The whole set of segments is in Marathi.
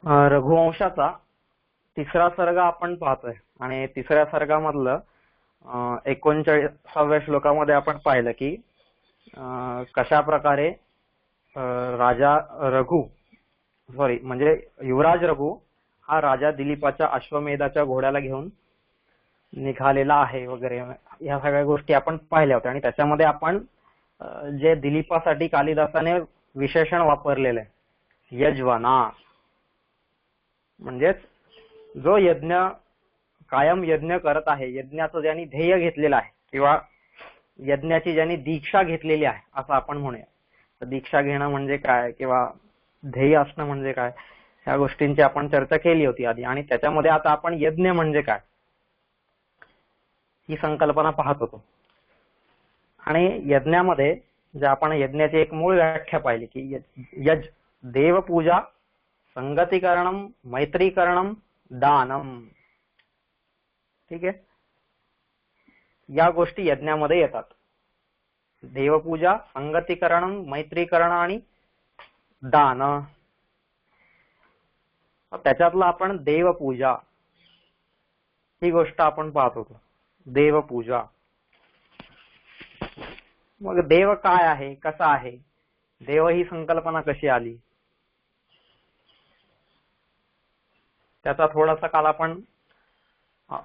रघुवंशाचा तिसरा सर्ग आपण पाहतोय आणि तिसऱ्या सर्गामधलं 39व्या श्लोकामध्ये आपण पाहिलं की कशा प्रकारे राजा रघु म्हणजे युवराज रघु हा राजा दिलीपाच्या अश्वमेधाच्या घोड्याला घेऊन निघालेला आहे वगैरे या सगळ्या गोष्टी आपण पाहिल्या होत्या. आणि त्याच्यामध्ये आपण जे दिलीपासाठी कालिदासाने विशेषण वापरलेलं आहे यज्वना, म्हणजेच जो यज्ञ कायम यज्ञ करत आहे, यज्ञाचं ज्यांनी ध्येय घेतलेलं आहे किंवा यज्ञाची ज्यांनी दीक्षा घेतलेली आहे असं आपण म्हणूया. तर दीक्षा घेणं म्हणजे काय किंवा ध्येय असणं म्हणजे काय, ह्या गोष्टींची आपण चर्चा केली होती आधी. आणि त्याच्यामध्ये आता आपण यज्ञ म्हणजे काय ही संकल्पना पाहत होतो. आणि यज्ञामध्ये जे आपण यज्ञाची एक मूळ व्याख्या पाहिली की यज देवपूजा, संगतीकरणम, मैत्रीकरणम, दानम. ठीक आहे, या गोष्टी यज्ञामध्ये येतात. देवपूजा, संगतीकरणम, मैत्रीकरण आणि दान. त्याच्यातलं आपण देवपूजा ही गोष्ट आपण पाहत होतो. देवपूजा, मग देव काय आहे, कसा आहे, देव ही संकल्पना कशी आली, त्याचा थोडासा काल आपण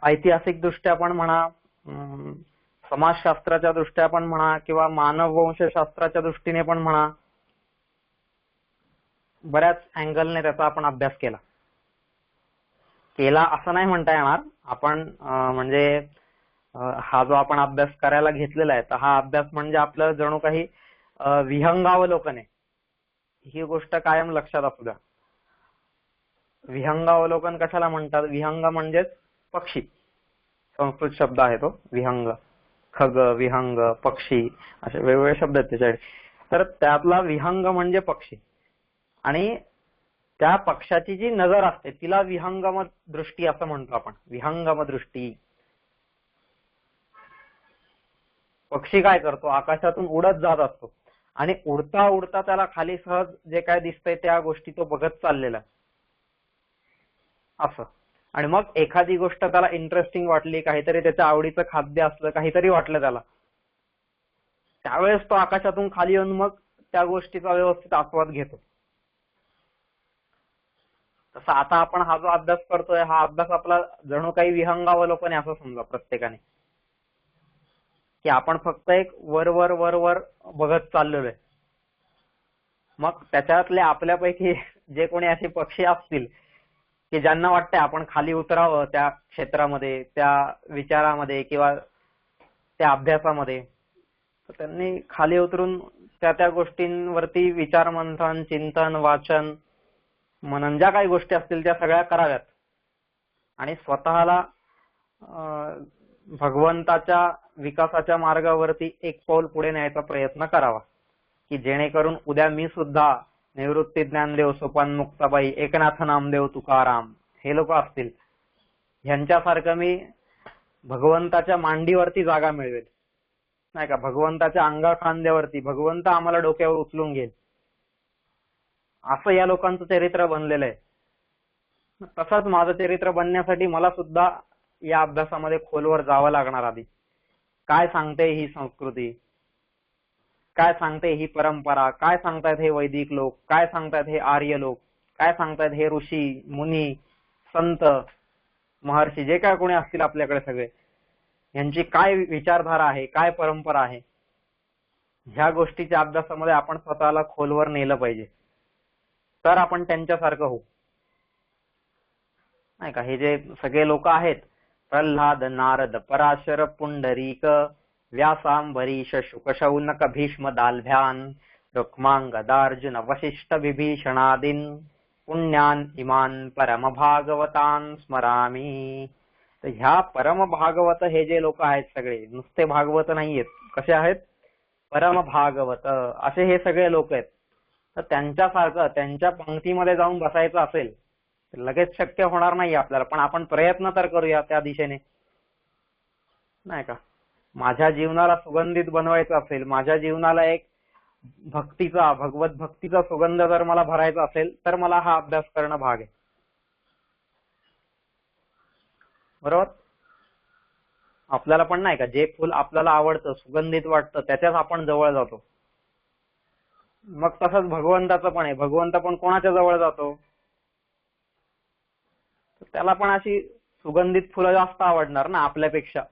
ऐतिहासिक दृष्ट्या पण म्हणा, समाजशास्त्राच्या दृष्ट्या पण म्हणा किंवा मानववंशशास्त्राच्या दृष्टीने पण म्हणा, बऱ्याच अँगलने त्याचा आपण अभ्यास केला असं नाही म्हणता येणार. आपण म्हणजे हा जो आपण अभ्यास करायला घेतलेला आहे तर हा अभ्यास म्हणजे आपलं जणू काही विहंगावलोकन आहे. ही गोष्ट कायम लक्षात असू द्या. विहंगावलोकन कशाला म्हणतात? विहंग म्हणजेच पक्षी, संस्कृत शब्द आहे तो विहंग. खग, विहंग, पक्षी असे वेगवेगळे शब्द आहेत त्याच्याकडे. तर त्यातला विहंग म्हणजे पक्षी, आणि त्या पक्षाची जी नजर असते तिला विहंगम दृष्टी असं म्हणतो आपण. विहंगम दृष्टी. पक्षी काय करतो? आकाशातून उडत जात असतो आणि उडता उडता त्याला खाली सहज जे काय दिसतंय त्या गोष्टी तो बघत चाललेला असं. आणि मग एखादी गोष्ट त्याला इंटरेस्टिंग वाटली, काहीतरी त्याच्या आवडीचं खाद्य असलं, काहीतरी वाटलं त्याला, त्यावेळेस तो आकाशातून खाली येऊन मग त्या गोष्टीचा व्यवस्थित आस्वाद घेतो. तसं आता आपण हा जो अभ्यास करतोय हा अभ्यास आपला जणू काही विहंगावलोकन आहे असं समजा प्रत्येकाने, की आपण फक्त एक वर वर वर वर बघत चाललेलो आहे. मग त्याच्यातले आपल्यापैकी जे कोणी असे पक्षी असतील की ज्यांना वाटतंय आपण खाली उतरावं त्या क्षेत्रामध्ये, त्या विचारामध्ये किंवा त्या अभ्यासामध्ये, तर त्यांनी खाली उतरून त्या त्या गोष्टींवरती विचार मंथन, चिंतन, वाचन, मनन ज्या काही गोष्टी असतील त्या सगळ्या कराव्यात आणि स्वतःला भगवंताच्या विकासाच्या मार्गावरती एक पाऊल पुढे न्यायचा प्रयत्न करावा, की जेणेकरून उद्या मी सुद्धा निवृत्ती ज्ञानदेव, सोपान मुक्ताबाई, एकनाथ नामदेव, तुकाराम हे लोक असतील, ह्यांच्यासारखं मी भगवंताच्या मांडीवरती जागा मिळवेल, नाही का, भगवंताच्या अंगा खांद्यावरती भगवंत आम्हाला डोक्यावर उचलून घेईल, असं या लोकांचं चरित्र बनलेलं आहे. तसंच माझं चरित्र बनण्यासाठी मला सुद्धा या अभ्यासामध्ये खोलवर जावं लागणार. आधी काय सांगते ही संस्कृती, काय सांगते ही परंपरा, काय सांगतायत हे वैदिक लोक, काय सांगतायत हे आर्य लोक, काय सांगतायत हे ऋषी मुनी संत महर्षी जे काय कोणी असतील आपल्याकडे सगळे, यांची काय विचारधारा आहे, काय परंपरा आहे, ह्या गोष्टीच्या अभ्यासामध्ये आपण स्वतःला खोलवर नेलं पाहिजे, तर आपण त्यांच्यासारखं होऊ, नाही का. हे जे सगळे लोक आहेत, प्रल्हाद, नारद, पराशर, पुंडरीक, व्यासांबरीश, शुकशौनक, भीष्म, दालभ्यान, रुक्मांग, गदार्जुन, वसिष्ठ, विभीषणादीन पुण्यान इमान परम भागवतान स्मरामी. तर ह्या परम भागवत हे जे लोक आहेत सगळे नुसते भागवत नाहीयेत, कसे आहेत? परम भागवत असे हे सगळे लोक आहेत. तर त्यांच्यासारखं त्यांच्या पंक्तीमध्ये जाऊन बसायचं असेल लगेच शक्य होणार नाही आपल्याला, पण आपण प्रयत्न तर करूया त्या दिशेने, नाही का. माझ्या जीवनाला सुगंधित बनवायचं असेल, माझ्या जीवनाला एक भक्तीचा, भगवत भक्तीचा सुगंध जर मला भरायचा असेल तर मला हा अभ्यास करणं भाग आहे. बरोबर. आपल्याला पण नाही का, जे फुल आपल्याला आवडतं, सुगंधित वाटतं, त्याच्याच आपण जवळ जातो. मग तसंच भगवंताचं पण आहे. भगवंत पण कोणाच्या जवळ जातो? त्याला पण अशी सुगंधित फुलं जास्त आवडणार ना आपल्यापेक्षा,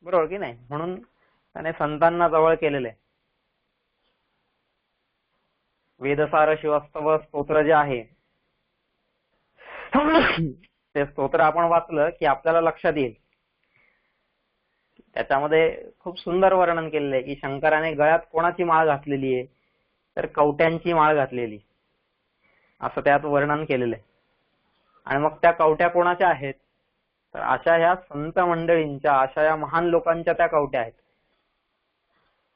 बरोबर की नाही? म्हणून त्याने संतांना जवळ केलेलं आहे. वेदसार शिवस्तव स्तोत्र जे आहे ते स्तोत्र आपण वाचलं की आपल्याला लक्षात येईल. त्याच्यामध्ये खूप सुंदर वर्णन केलेलं आहे की शंकराने गळ्यात कोणाची माळ घातलेली आहे, तर कवट्यांची माळ घातलेली, असं त्यात वर्णन केलेलं आहे. आणि मग त्या कवट्या कोणाच्या आहेत? तर अशा ह्या संत मंडळींच्या, अशा या महान लोकांच्या त्या कवट्या आहेत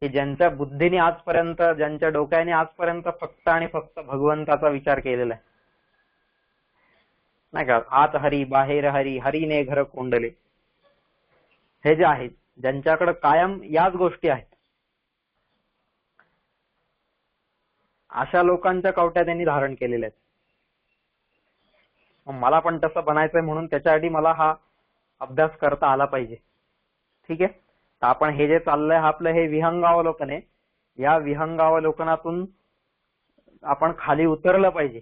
की ज्यांच्या बुद्धीने आजपर्यंत, ज्यांच्या डोक्याने आजपर्यंत फक्त आणि फक्त भगवंताचा विचार केलेला आहे, नाही का? आत हरी बाहेर हरी, हरीने घर कोंडले, हे जे आहेत, ज्यांच्याकडे कायम याच गोष्टी आहेत, अशा लोकांच्या कवट्या त्यांनी धारण केलेल्या आहेत. मला पण तसं बनायचंय, म्हणून त्याच्यासाठी मला हा अभ्यास करता आला पाहिजे. ठीक आहे. तर आपण हे जे चाललंय आपलं हे विहंगावलोकन आहे. या विहंगावलोकनातून आपण खाली उतरलं पाहिजे.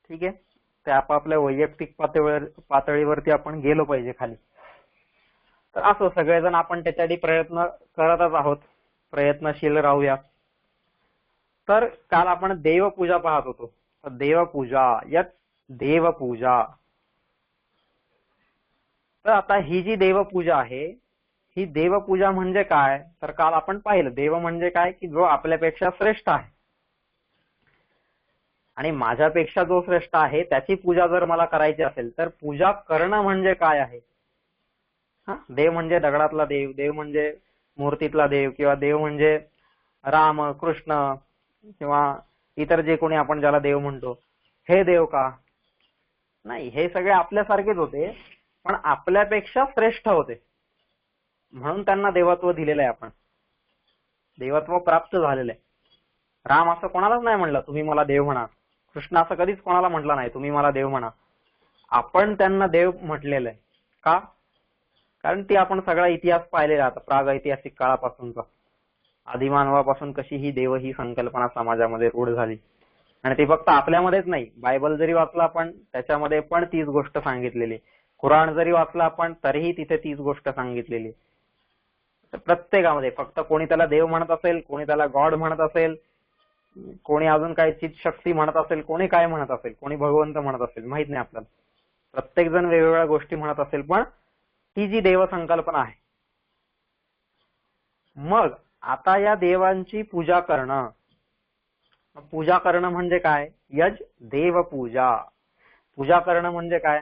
ठीक आहे. ते आपापल्या वैयक्तिक पातळीवरती आपण गेलो पाहिजे खाली. तर असं सगळेजण आपण त्याच्यासाठी प्रयत्न करतच आहोत, प्रयत्नशील राहूया. तर काल आपण देवपूजा पाहत होतो. देवपूजा, यत देवपूजा. तर आता ही जी देवपूजा आहे, ही देवपूजा म्हणजे काय? तर काल आपण पाहिलं, देव म्हणजे काय की जो आपल्यापेक्षा श्रेष्ठ आहे, आणि माझ्यापेक्षा जो श्रेष्ठ आहे त्याची पूजा जर मला करायची असेल तर पूजा करणं म्हणजे काय आहे? देव म्हणजे दगडातला देव, देव म्हणजे मूर्तीतला देव, किंवा देव म्हणजे राम, कृष्ण, किंवा इतर जे कोणी आपण ज्याला देव म्हणतो, हे देव का? नाही, हे सगळे आपल्यासारखेच होते, पण आपल्यापेक्षा श्रेष्ठ होते, म्हणून त्यांना देवत्व दिलेलं आहे. आपण देवत्व प्राप्त झालेलं आहे. राम असं कोणालाच नाही म्हणलं तुम्ही मला देव म्हणा, कृष्ण असं कधीच कोणाला म्हटलं नाही तुम्ही मला देव म्हणा. आपण त्यांना देव म्हटलेलं आहे. का? कारण ती आपण सगळा इतिहास पाहिलेला आता प्रागैतिहासिक काळापासूनचा, आदिमानवापासून कशी ही देव ही संकल्पना समाजामध्ये रूढ झाली. आणि ती फक्त आपल्यामध्येच नाही, बायबल जरी वाचला आपण त्याच्यामध्ये पण तीच गोष्ट सांगितलेली, कुराण जरी वाचला आपण तरीही तिथे तीच गोष्ट सांगितलेली. प्रत्येकामध्ये फक्त कोणी त्याला देव म्हणत असेल, कोणी त्याला गॉड म्हणत असेल, कोणी अजून काही चित शक्ती म्हणत असेल, कोणी काय म्हणत असेल, कोणी भगवंत म्हणत असेल, माहित नाही आपल्याला. प्रत्येक जण वेगवेगळ्या गोष्टी म्हणत असेल, पण ती जी देव संकल्पना आहे. मग आता या देवांची पूजा करणं, पूजा करणं म्हणजे काय? यज देवपूजा. पूजा करणं म्हणजे काय?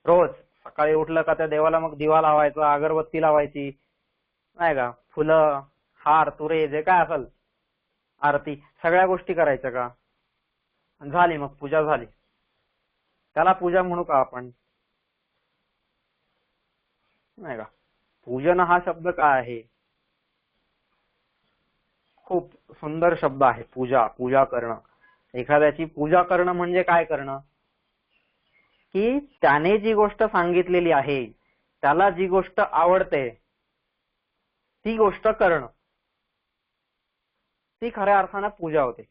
रोज सकाळी उठलं का त्या देवाला मग दिवा लावायचा, अगरबत्ती लावायची, नाही का, फुलं, हार, तुरे, जे काय असेल, आरती, सगळ्या गोष्टी करायच्या का? झाली, मग पूजा झाली. त्याला पूजा म्हणू का आपण? नाही का. पूजन हा शब्द काय आहे? खूप सुंदर शब्द आहे. पूजा, पूजा करणं. एखाद्याची पूजा करणं म्हणजे काय करणं? की त्याने जी गोष्ट सांगितलेली आहे, त्याला जी गोष्ट आवडते ती गोष्ट करणं, ती खऱ्या अर्थानं पूजा होते.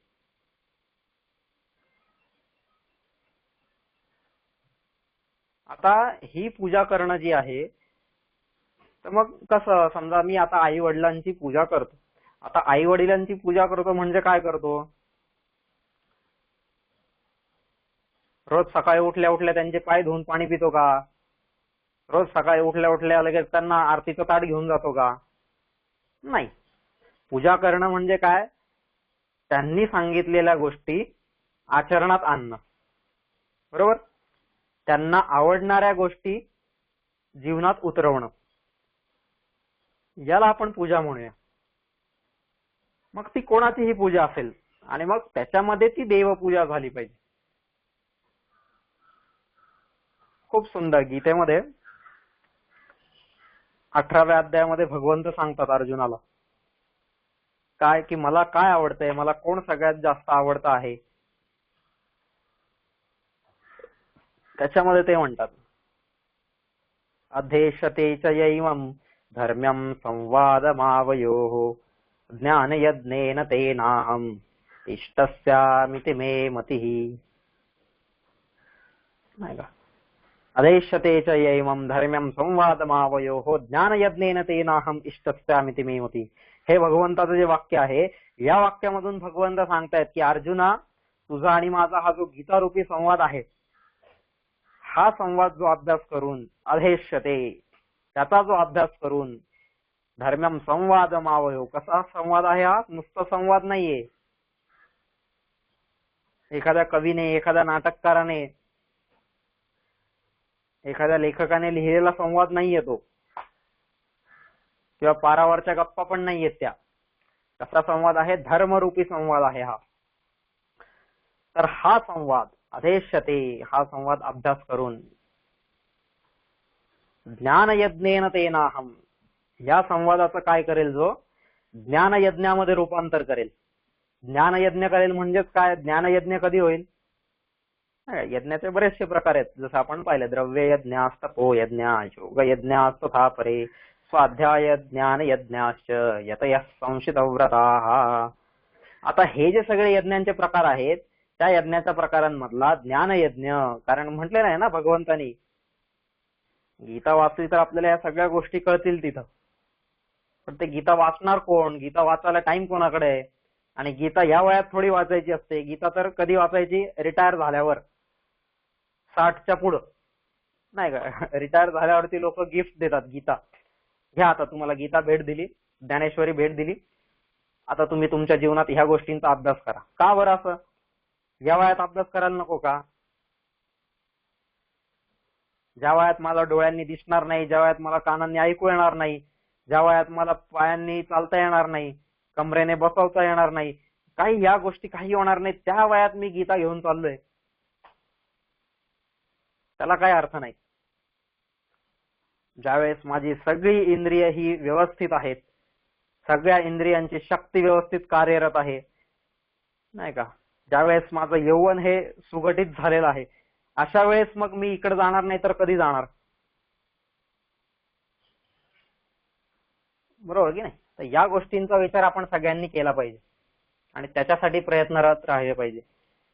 आता ही पूजा करणं जी आहे, तर मग कसं, समजा मी आता आई वडिलांची पूजा करतो. आता आई वडिलांची पूजा करतो म्हणजे काय करतो? रोज सकाळी उठल्या उठल्या त्यांचे पाय धुवून पाणी पितो का? रोज सकाळी उठल्या उठल्या लगेच त्यांना आरतीचं ताट घेऊन जातो का? नाही. पूजा करणं म्हणजे काय? त्यांनी सांगितलेल्या गोष्टी आचरणात आणणं, बरोबर? त्यांना आवडणाऱ्या गोष्टी जीवनात उतरवणं, याला आपण पूजा म्हणूया. मग ती कोणाचीही पूजा असेल, आणि मग त्याच्यामध्ये ती देवपूजा झाली पाहिजे. खूप सुंदर. गीतेमध्ये 18व्या अध्यायामध्ये भगवंत सांगतात अर्जुनाला काय, की मला काय आवडतंय, मला कोण सगळ्यात जास्त आवडतं आहे. त्याच्यामध्ये ते म्हणतात अधेशते च यैवं धर्म्यं संवादमावयोः ज्ञानयज्ञेन तेनाहम् इष्टस्यामिति मे मतिः. नाही का, अधेशते च यैवं धर्म्यं संवादमावयोः ज्ञानयज्ञेन तेनाहम् इष्टस्यामिति मे मतिः. हे भगवंताचं जे वाक्य आहे, या वाक्यामधून भगवंत सांगतायत की अर्जुना, तुझा आणि माझा हा जो गीतारूपी संवाद आहे, हा संवाद जो अभ्यास करून अधेष्यते, त्याचा जो अभ्यास करून धर्म्यम संवादमावयो, कसा संवाद आहे हा? नुसता संवाद नाहीये, एखाद्या कवीने, एखाद्या नाटककाराने, एखाद्या लेखकाने लिहिलेला संवाद नाहीये तो, किंवा पारावरच्या गप्पा पण नाहीयेत त्या. कसा संवाद आहे? धर्मरूपी संवाद आहे हा. तर हा संवाद अधेष्यते, हा संवाद अभ्यास करून ज्ञानयज्ञेन तेनाहम, या संवादाचं काय करेल? जो ज्ञानयज्ञामध्ये रूपांतर करेल. ज्ञानयज्ञ करेल म्हणजेच काय? ज्ञानयज्ञ कधी होईल? यज्ञाचे बरेचसे प्रकार आहेत, जसं आपण पाहिलं, द्रव्य यज्ञास्त, तपो यज्ञ, योग यज्ञास्त, तथा परे स्वाध्याय ज्ञान यज्ञाश्च यतयः संशितव्रताः. आता हे जे सगळे यज्ञांचे प्रकार आहेत, त्या यज्ञाच्या प्रकारांमधला ज्ञानयज्ञ, कारण म्हटलेलं आहे ना भगवंतानी, गीता वाचली तर आपल्याला या सगळ्या गोष्टी कळतील तिथं. पण ते गीता वाचणार कोण? गीता वाचायला टाइम कोणाकडे आहे? आणि गीता या वयात थोडी वाचायची असते. गीता तर कधी वाचायची? रिटायर झाल्यावर, 60च्या पुढं, नाही का. रिटायर झाल्यावरती लोक गिफ्ट देतात, गीता घ्या, आता तुम्हाला गीता भेट दिली, ज्ञानेश्वरी भेट दिली, आता तुम्ही तुमच्या जीवनात ह्या गोष्टींचा अभ्यास करा. का बरं असं? या वयात अभ्यास करायला नको का? ज्या वयात मला डोळ्यांनी दिसणार नाही, ज्या वयात मला कानांनी ऐकू येणार नाही, ज्या वयात मला पायांनी चालता येणार नाही, कमरेने बसवता येणार नाही, काही या गोष्टी काही होणार नाही, त्या वयात मी गीता घेऊन चाललोय, त्याला काय अर्थ नाही. ज्यावेळेस माझी सगळी इंद्रिय ही व्यवस्थित आहेत, सगळ्या इंद्रियांची शक्ती व्यवस्थित कार्यरत आहे, नाही का, ज्यावेळेस माझं यौवन हे सुगठित झालेलं आहे, अशा वेळेस मग मी इकडे जाणार नाही तर कधी जाणार? बरोबर की नाही? तर या गोष्टींचा विचार आपण सगळ्यांनी केला पाहिजे आणि त्याच्यासाठी प्रयत्नरत राहिले पाहिजे.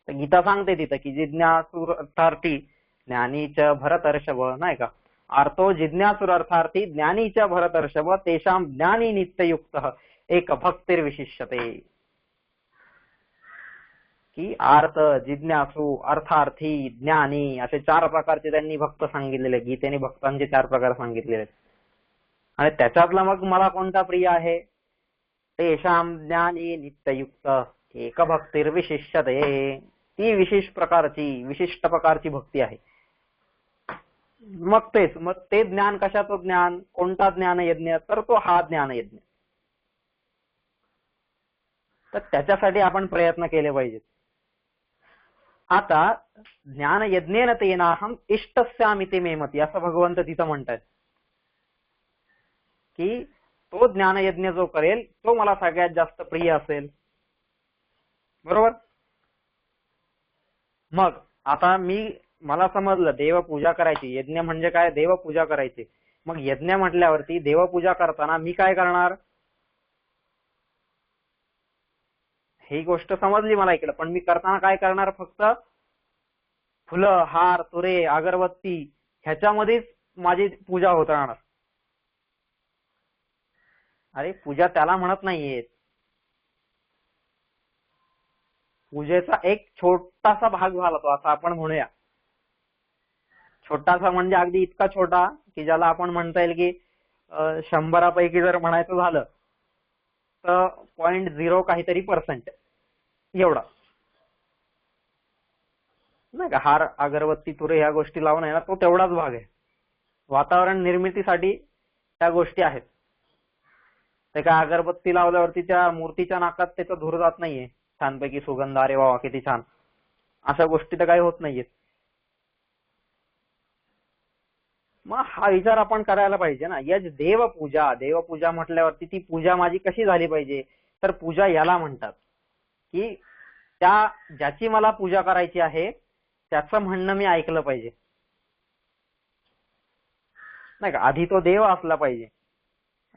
तर गीता सांगते तिथं की जिज्ञासुरर्थार्थी ज्ञानीच भरतर्षभ, नाही का, आर्तो जिज्ञासुरर्थार्थी ज्ञानीच भरतर्षभ तेषां ज्ञानी नित्ययुक्तः एक भक्तिर्विशिष्यते. की आर्त, जिज्ञासू, अर्थार्थी, ज्ञानी असे 4 प्रकारचे त्यांनी भक्त सांगितलेले. गीतेने भक्तांचे 4 प्रकार सांगितलेले. आणि त्याच्यातला मग मला कोणता प्रिय आहे? तेषां ज्ञानी नित्ययुक्त एक भक्तिर्विशिष्यते. ती विशिष्ट प्रकारची भक्ती आहे. मग ते ज्ञान कशाचं ज्ञान? कोणता ज्ञान यज्ञ? तर तो हा ज्ञान यज्ञ. तर त्याच्यासाठी आपण प्रयत्न केले पाहिजेत. आता ज्ञान यज्ञेन तेनाहम इष्टस्यामिति मे मती, असं भगवंत तिथं म्हणतात की तो ज्ञानयज्ञ जो करेल तो मला सगळ्यात जास्त प्रिय असेल. बरोबर? मग आता मला समजलं देवपूजा करायची, यज्ञ म्हणजे काय? देवपूजा करायची. मग यज्ञ म्हटल्यावरती देवपूजा करताना मी काय करणार? ही गोष्ट समजली मला इकडं, पण मी करताना काय करणार? फक्त फुलं, हार, तुरे, अगरबत्ती ह्याच्यामध्येच माझी पूजा होत राहणार. अरे पूजा त्याला म्हणत नाहीये. पूजेचा एक छोटासा भाग झाला तो, असं आपण म्हणूया. छोटासा म्हणजे अगदी इतका छोटा की ज्याला आपण म्हणता येईल की 100 पैकी जर म्हणायचं झालं तर 0.0 काहीतरी % एवढा, नाही का. हार, अगरबत्ती, तुरे ह्या गोष्टी लावून आहे ना, तो तेवढाच भाग आहे. वातावरण निर्मितीसाठी त्या गोष्टी आहेत. ते काय अगरबत्ती लावल्यावरती त्या मूर्तीच्या नाकात त्याचा धूर जात नाहीये छानपैकी सुगंध, अरे वा किती छान, अशा गोष्टी तर काही होत नाहीयेत. मग हा विचार आपण करायला पाहिजे ना. यज देवपूजा म्हटल्यावरती ती पूजा माझी कशी झाली पाहिजे? तर पूजा याला म्हणतात की ज्याची मला पूजा करायची आहे त्याचं म्हणणं मी ऐकलं पाहिजे. नाही का. आधी तो देव असला पाहिजे.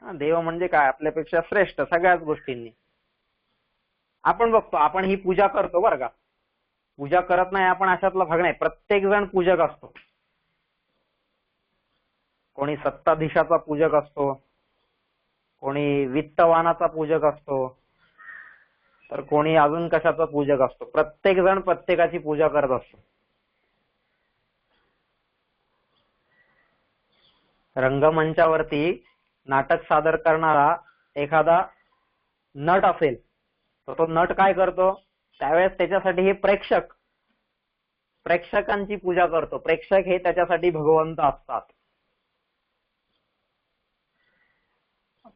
देव म्हणजे काय, आपल्यापेक्षा श्रेष्ठ सगळ्याच गोष्टींनी. आपण बघतो, आपण ही पूजा करतो बरं का, पूजा करत नाही आपण अशातला भाग नाही. प्रत्येक जण पूजक असतो. कोणी सत्ताधीशाचा पूजक असतो, कोणी वित्तवानाचा पूजक असतो, तर कोणी अजून कशाचा पूजक असतो. प्रत्येक जण प्रत्येकाची पूजा करत असतो. रंगमंचावरती नाटक सादर करणारा एखादा नट असेल तर तो नट काय करतो, त्यावेळेस त्याच्यासाठी हे प्रेक्षकांची पूजा करतो. प्रेक्षक हे त्याच्यासाठी भगवंत असतात.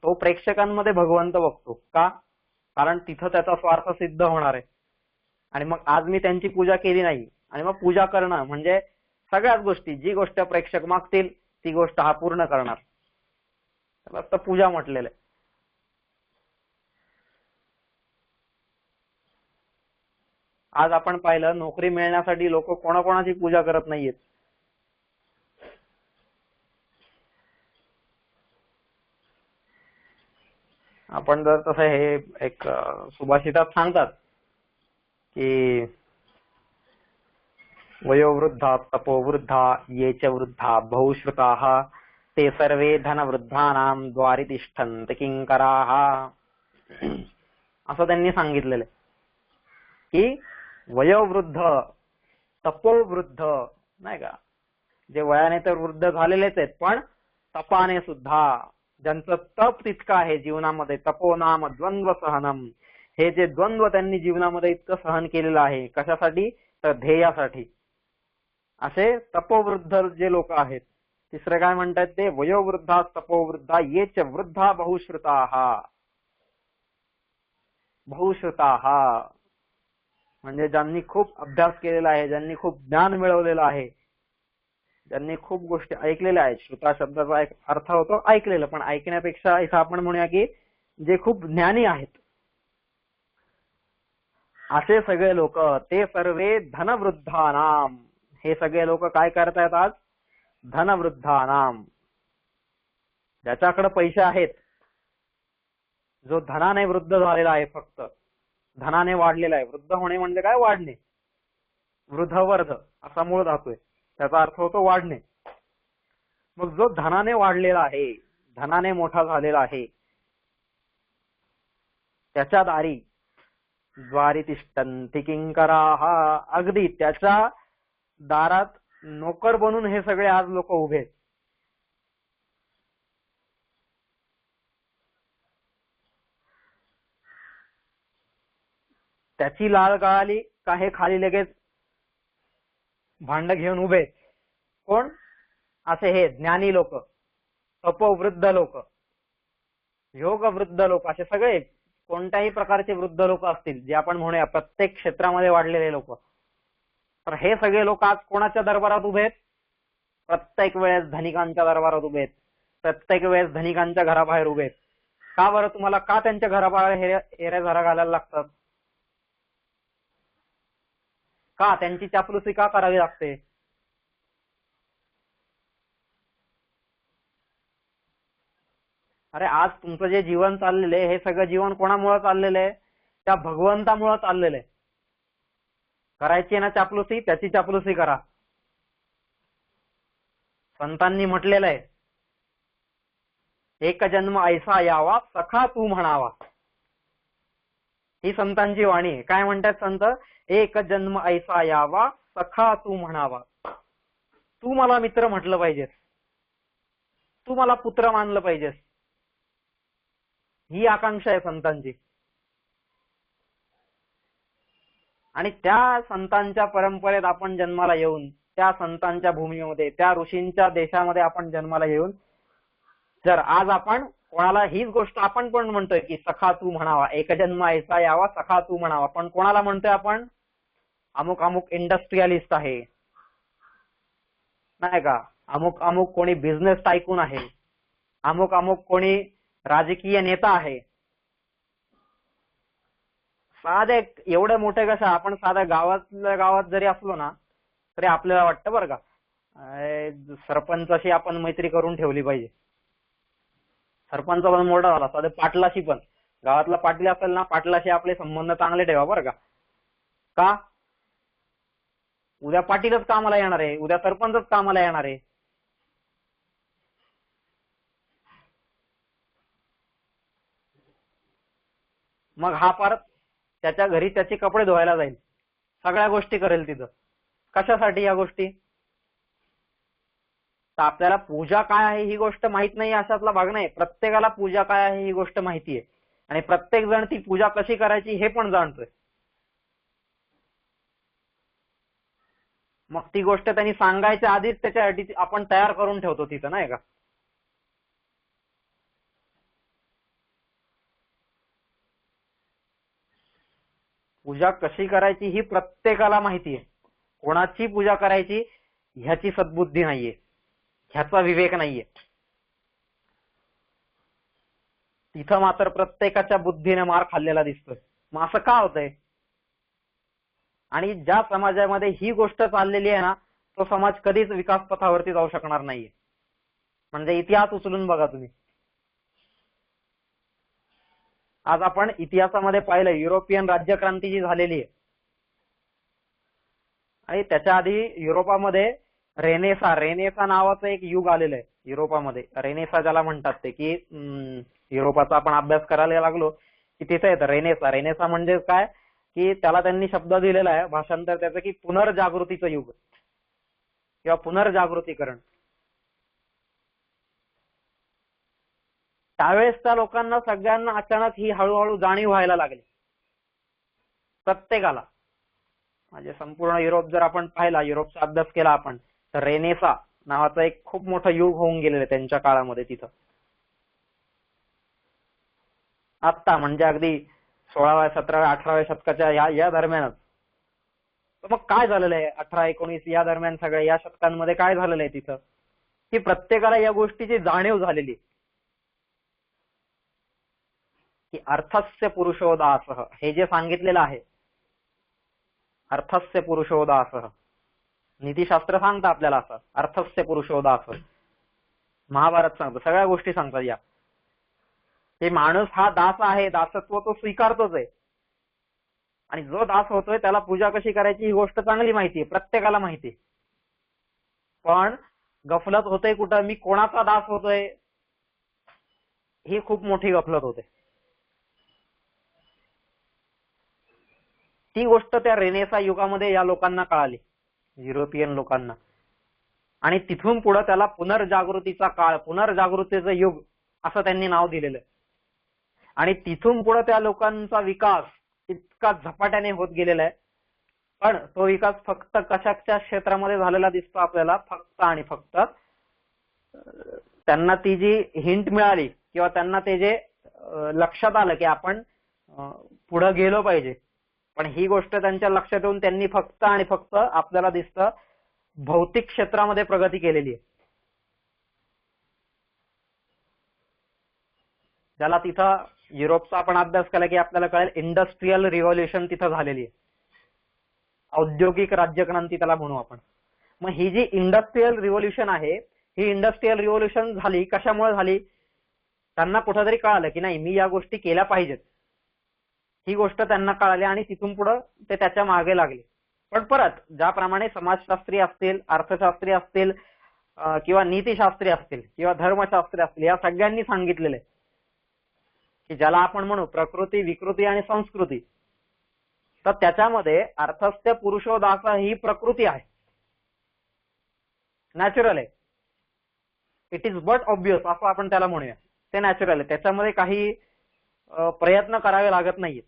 तो प्रेक्षकांमध्ये भगवंत बघतो का, कारण तिथं त्याचा स्वार्थ सिद्ध होणार आहे. आणि मग आज मी त्यांची पूजा केली नाही, आणि मग पूजा करणं म्हणजे सगळ्याच गोष्टी, जी गोष्ट प्रेक्षक मागतील ती गोष्ट हा पूर्ण करणार, त्याला तर पूजा म्हटलेलं आहे. आज आपण पाहिलं, नोकरी मिळण्यासाठी लोक कोणाकोणाची पूजा करत नाहीयेत. आपण जर तसं हे एक सुभाषितात सांगतात की वयोवृद्धा तपोवृद्धा ये च वृद्धा बहुश्रुताः ते सर्वे धनवृद्धानां द्वारि तिष्ठन्ति किंकराः. असं त्यांनी सांगितलेलं की वयोवृद्ध तपोवृद्ध, नाही का, जे वयाने तर वृद्ध झालेलेच आहेत पण तपाने सुद्धा, ज्यांचं तप तितकं आहे जीवनामध्ये, तपोनाम द्वंद्व सहनम, हे जे द्वंद्व त्यांनी जीवनामध्ये इतकं सहन केलेलं आहे, कशासाठी, तर ध्येयासाठी, असे तपोवृद्ध जे लोक आहेत. तिसरं काय म्हणतात ते, वयोवृद्धा तपोवृद्धा ये च वृद्धा बहुश्रुताः. बहुश्रुताः म्हणजे ज्यांनी खूप अभ्यास केलेला आहे, ज्यांनी खूप ज्ञान मिळवलेलं आहे, ज्यांनी खूप गोष्टी ऐकलेल्या आहेत. श्रुता शब्दाचा एक अर्थ होतो ऐकलेलं, पण ऐकण्यापेक्षा इथं आपण म्हणूया की जे खूप ज्ञानी आहेत, असे सगळे लोक, ते सर्वे धनवृद्धानाम, हे सगळे लोक काय करतायत आज, धनवृद्धानाम, ज्याच्याकडे पैसे आहेत, जो धनाने वृद्ध झालेला आहे, फक्त धनाने वाढलेला आहे. वृद्ध होणे म्हणजे काय, वाढणे. वृद्धवर्ध असा मूळ धातू आहे, त्याचा अर्थ होतो वाढणे. मग जो धनाने वाढलेला आहे, धनाने मोठा झालेला आहे, त्याच्या द्वारी तिष्ठन्ति किंकराः, अगदी त्याच्या दारात नोकर बनून हे सगळे आज लोक उभे आहेत. त्याची लाळ गळाली का हे खाली लगेच भांड घेऊन उभे. कोण, असे हे ज्ञानी लोक, तपोवृद्ध लोक, योगवृद्ध लोक, असे सगळे कोणत्याही प्रकारचे वृद्ध लोक असतील, जे आपण म्हणूया प्रत्येक क्षेत्रामध्ये वाढलेले लोक, तर हे सगळे लोक आज कोणाच्या दरबारात उभे आहेत, प्रत्येक वेळेस धनिकांच्या दरबारात उभे आहेत, प्रत्येक वेळेस धनिकांच्या घराबाहेर उभे आहेत. का बरं, तुम्हाला का त्यांच्या घराबाहेर हेऱ्याझारा घालायला लागतात, का त्यांची चापलुसी का करावी लागते. अरे आज तुमचं जे जीवन चाललेलं आहे, हे सगळं जीवन कोणामुळे चाललेलं आहे, त्या भगवंतामुळे चाललेलं आहे. करायची ना चापलुसी, त्याची चापलुसी करा. संतांनी म्हटलेलं आहे, एक जन्म ऐसा यावा सखा तू म्हणावा. ही संतांची वाणी आहे. काय म्हणतात संत, एक जन्म ऐसा यावा सखा तू म्हणावा. तू मला मित्र म्हटलं पाहिजेस, तू मला पुत्र मानलं पाहिजेस, ही आकांक्षा आहे संतांची. आणि त्या संतांच्या परंपरेत आपण जन्माला येऊन, त्या संतांच्या भूमीमध्ये, त्या ऋषींच्या देशामध्ये आपण जन्माला येऊन, जर आज आपण कोणाला हीच गोष्ट आपण पण म्हणतोय की सखा तू म्हणावा, एक जन्म ऐसा यावा सखा तू म्हणावा, पण कोणाला म्हणतोय आपण, अमुक अमुक इंडस्ट्रियलिस्ट आहे, नाही का, अमुक अमुक कोणी बिझनेस टायकून आहे, अमुक अमुक कोणी राजकीय नेता आहे. साधे एवढे मोठे कशा, आपण साध्या गावातल्या गावात जरी असलो ना, तरी आपल्याला वाटतं बरं का, सरपंचाशी आपण मैत्री करून ठेवली पाहिजे. सरपंच पण मोठा झाला साधे पाटलाशी पण, गावातला पाटील असेल ना, पाटलाशी आपले संबंध चांगले ठेवा बरं का. का? उद्या पाटीलच कामाला येणार आहे, उद्या सरपंचच कामाला येणार आहे. मग हा परत त्याच्या घरी त्याचे कपडे धुवायला जाईल, सगळ्या गोष्टी करेल तिथं. कशासाठी या गोष्टी? तर आपल्याला पूजा काय आहे ही गोष्ट माहित नाही अशातला भाग नाही. प्रत्येकाला पूजा काय आहे ही गोष्ट माहिती आहे आणि प्रत्येक जण ती पूजा कशी करायची हे पण जाणतोय. मग ती गोष्ट त्यांनी सांगायच्या आधीच त्याच्यासाठी आपण तयार करून ठेवतो तिथं, नाही का. पूजा कशी करायची ही प्रत्येकाला माहिती आहे. कोणाची पूजा करायची ह्याची सद्बुद्धी नाहीये, ह्याचा विवेक नाहीये. तिथं मात्र प्रत्येकाच्या बुद्धीने मार खाल्लेला दिसतोय. मग असं का होतंय? आणि ज्या समाजामध्ये ही गोष्ट चाललेली आहे ना, तो समाज कधीच विकास पथावरती जाऊ शकणार नाहीये. म्हणजे इतिहास उचलून बघा तुम्ही. आज आपण इतिहासामध्ये पाहिलं युरोपियन राज्यक्रांती जी झालेली आहे, आणि त्याच्या आधी युरोपामध्ये रेनेसा नावाचं एक युग आलेलं आहे. युरोपामध्ये रेनेसा ज्याला म्हणतात ते, की युरोपाचा आपण अभ्यास करायला लागलो की तिथे येतं रेनेसा म्हणजे काय, की त्याला त्यांनी शब्द दिलेला आहे भाषांतर त्याचं, की पुनर्जागृतीचं युग किंवा पुनर्जागृतीकरण. त्यावेळेस त्या लोकांना सगळ्यांना अचानक ही हळूहळू जाणीव व्हायला लागली, प्रत्येकाला. म्हणजे संपूर्ण युरोप जर आपण पाहिला, युरोपचा अभ्यास केला आपण, तर रेनेसा नावाचं एक खूप मोठं युग होऊन गेलेलं आहे त्यांच्या काळामध्ये तिथं. आत्ता म्हणजे अगदी 16व्या 17व्या 18व्या शतकाच्या या दरम्यानच. तर मग काय झालेलं आहे 18 19 या दरम्यान, सगळ्या या शतकांमध्ये काय झालेलं आहे तिथं, की प्रत्येकाला या गोष्टीची जाणीव झालेली, की अर्थस्य पुरुषोदासः हे जे सांगितलेलं आहे, अर्थस्य पुरुषोदासः, नीतिशास्त्र सांगतं आपल्याला असं, अर्थस्य पुरुषोदासः. महाभारत सांगतं, सगळ्या गोष्टी सांगतात या, की माणूस हा दास आहे, दासत्व तो स्वीकारतोच आहे. आणि जो दास होतोय त्याला पूजा कशी करायची ही गोष्ट चांगली माहिती आहे, प्रत्येकाला माहिती आहे. पण गफलत होते कुठं, मी कोणाचा दास होतोय, ही खूप मोठी गफलत होते. ती गोष्ट त्या रेनेसा युगामध्ये या लोकांना कळाली, युरोपियन लोकांना. आणि तिथून पुढे त्याला पुनर्जागृतीचा काळ, पुनर्जागृतीचं युग असं त्यांनी नाव दिलेलं. आणि तिथून पुढे त्या लोकांचा विकास इतका झपाट्याने होत गेलेला आहे. पण तो विकास फक्त कशाच्या क्षेत्रामध्ये झालेला दिसतो आपल्याला, फक्त आणि फक्त त्यांना ती जी हिंट मिळाली किंवा त्यांना ते जे लक्षात आलं की आपण पुढे गेलो पाहिजे, पण ही गोष्ट त्यांच्या लक्षात येऊन त्यांनी फक्त आणि फक्त आपल्याला दिसतं भौतिक क्षेत्रामध्ये प्रगती केलेली आहे. ज्याला तिथं युरोपचा आपण अभ्यास केला की आपल्याला कळेल इंडस्ट्रियल रिव्होल्युशन तिथं झालेली आहे, औद्योगिक राज्यक्रांती त्याला म्हणू आपण. मग ही जी इंडस्ट्रियल रिव्होल्युशन आहे, ही इंडस्ट्रियल रिव्होल्युशन झाली कशामुळे झाली, त्यांना कुठेतरी कळालं की नाही मी या गोष्टी केल्या पाहिजेत, ही गोष्ट त्यांना कळाली आणि तिथून पुढे ते त्याच्या मागे लागले. पण परत ज्याप्रमाणे समाजशास्त्री असतील, अर्थशास्त्री असतील किंवा नीतिशास्त्री असतील किंवा धर्मशास्त्री असतील, या सगळ्यांनी सांगितलेले की ज्याला आपण म्हणू प्रकृती, विकृती आणि संस्कृती, तर त्याच्यामध्ये अर्थस्य पुरुषोदास ही प्रकृती आहे, नॅचरल आहे. इट इज बट ऑब्वियस असं आपण त्याला म्हणूया, ते नॅचरल आहे, त्याच्यामध्ये काही प्रयत्न करावे लागत नाहीये,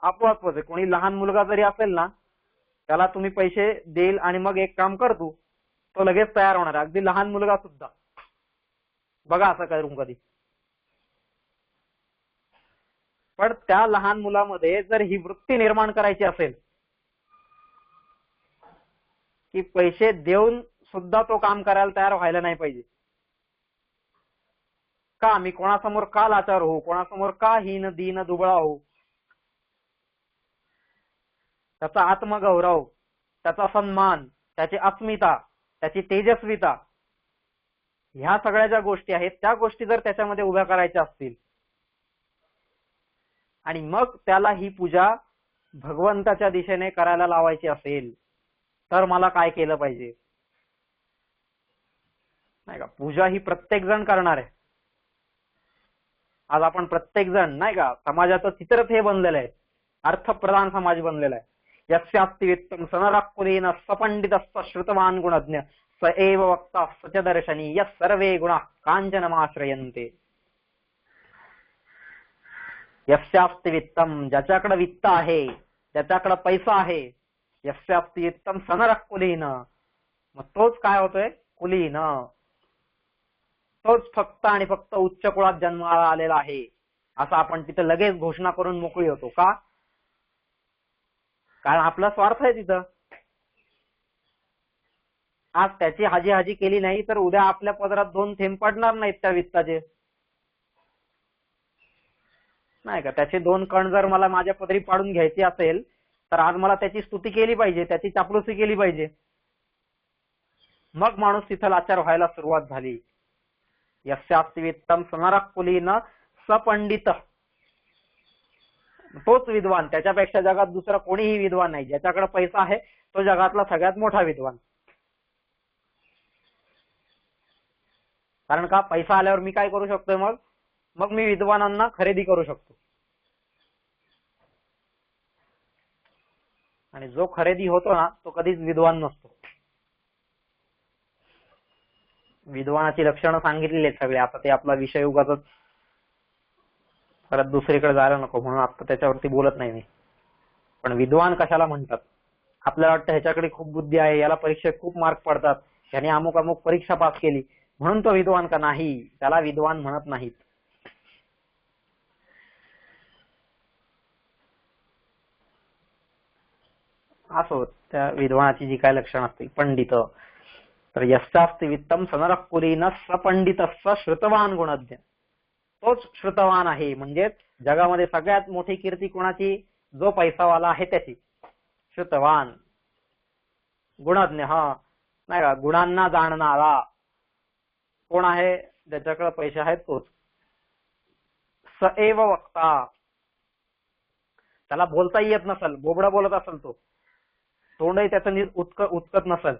आपोआपच आहे. कोणी लहान मुलगा जरी असेल ना, त्याला तुम्ही पैसे देईल आणि मग एक काम कर तू, तो लगेच तयार होणार, अगदी लहान मुलगा सुद्धा. बघा असं करून कधी. पण त्या लहान मुलामध्ये जर ही वृत्ती निर्माण करायची असेल की पैसे देऊन सुद्धा तो काम करायला तयार व्हायला नाही पाहिजे, का मी कोणासमोर का लाचार होऊ, कोणासमोर का हीन दीन दुबळा होऊ, त्याचा आत्मगौरव, त्याचा सन्मान, त्याची अस्मिता, त्याची तेजस्विता, ह्या सगळ्या ज्या गोष्टी आहेत त्या गोष्टी जर त्याच्यामध्ये उभ्या करायच्या असतील आणि मग त्याला ही पूजा भगवंताच्या दिशेने करायला लावायची असेल तर मला काय केलं पाहिजे? नाही का, पूजा ही प्रत्येक जण करणार आहे. आज आपण प्रत्येक जण नाही का समाजाचं चित्रच हे बनलेलं आहे, अर्थप्रधान समाज बनलेला आहे. यस्यास्ति वित्तम सनरकुलेन सपंडितस्स श्रुतवान गुणज्ञ स एव वक्ता स च दर्शनी यः सर्वे गुणाः कांचनमाश्रयन्ते. यस्यास्ति वित्तम, ज्याच्याकडे वित्त आहे, ज्याच्याकडे पैसा आहे, यस्यास्ति वित्तम सनरकुलेन, मग तोच काय होतोय? कुलीन. तोच फक्त आणि फक्त उच्च कुळात जन्माला आलेला आहे असं आपण तिथं लगेच घोषणा करून मोकळी होतो. का? कारण आपला स्वार्थ आहे तिथं. आज त्याची हाजी हाजी केली नाही तर उद्या आपल्या पदरात 2 थेंब पडणार नाहीत त्या वित्ताचे, नाही का. त्याचे 2 कण जर मला माझ्या पदरी पाडून घ्यायचे असेल तर आज मला त्याची स्तुती केली पाहिजे, त्याची चापलुसी केली पाहिजे. मग माणूस तिथं लाचार व्हायला सुरुवात झाली. यस्यास्ति वित्तम सनरकुलीन सपंडित, तोच विद्वान, त्याच्यापेक्षा जगात दुसरा कोणीही विद्वान नाही. ज्याच्याकडे पैसा आहे तो जगातला सगळ्यात मोठा विद्वान. कारण का? पैसा आल्यावर मी काय करू शकतोय? मग मी विद्वानांना खरेदी करू शकतो. आणि जो खरेदी होतो ना तो कधीच विद्वान नसतो. विद्वानाची लक्षणं सांगितलेली आहेत सगळे. आता ते आपला विषय उगाच परत दुसरीकडे जायला नको म्हणून आता त्याच्यावरती बोलत नाही मी. पण विद्वान कशाला म्हणतात? आपल्याला वाटतं ह्याच्याकडे खूप बुद्धी आहे, याला परीक्षेत खूप मार्क पडतात, याने अमुक अमुक परीक्षा पास केली म्हणून तो विद्वान का? नाही, त्याला विद्वान म्हणत नाहीत. असो त्या विद्वानाची जी काय लक्षणं असतील. पंडित तर यस्यास्ति वित्तम सनरकुलीन सपंडितस्स श्रुतवान गुणज्ञ, तोच श्रुतवान आहे. म्हणजे जगामध्ये सगळ्यात मोठी कीर्ती कोणाची? जो पैसावाला आहे त्याची. श्रुतवान, गुणज्ञ, हा नाही का, गुणांना जाणणारा कोण आहे? ज्याच्याकडे पैसे आहेत तोच. स एव वक्ता, त्याला बोलताही येत नसल, बोबडा बोलत असेल तो, तोंडही त्याचं उचकत नसेल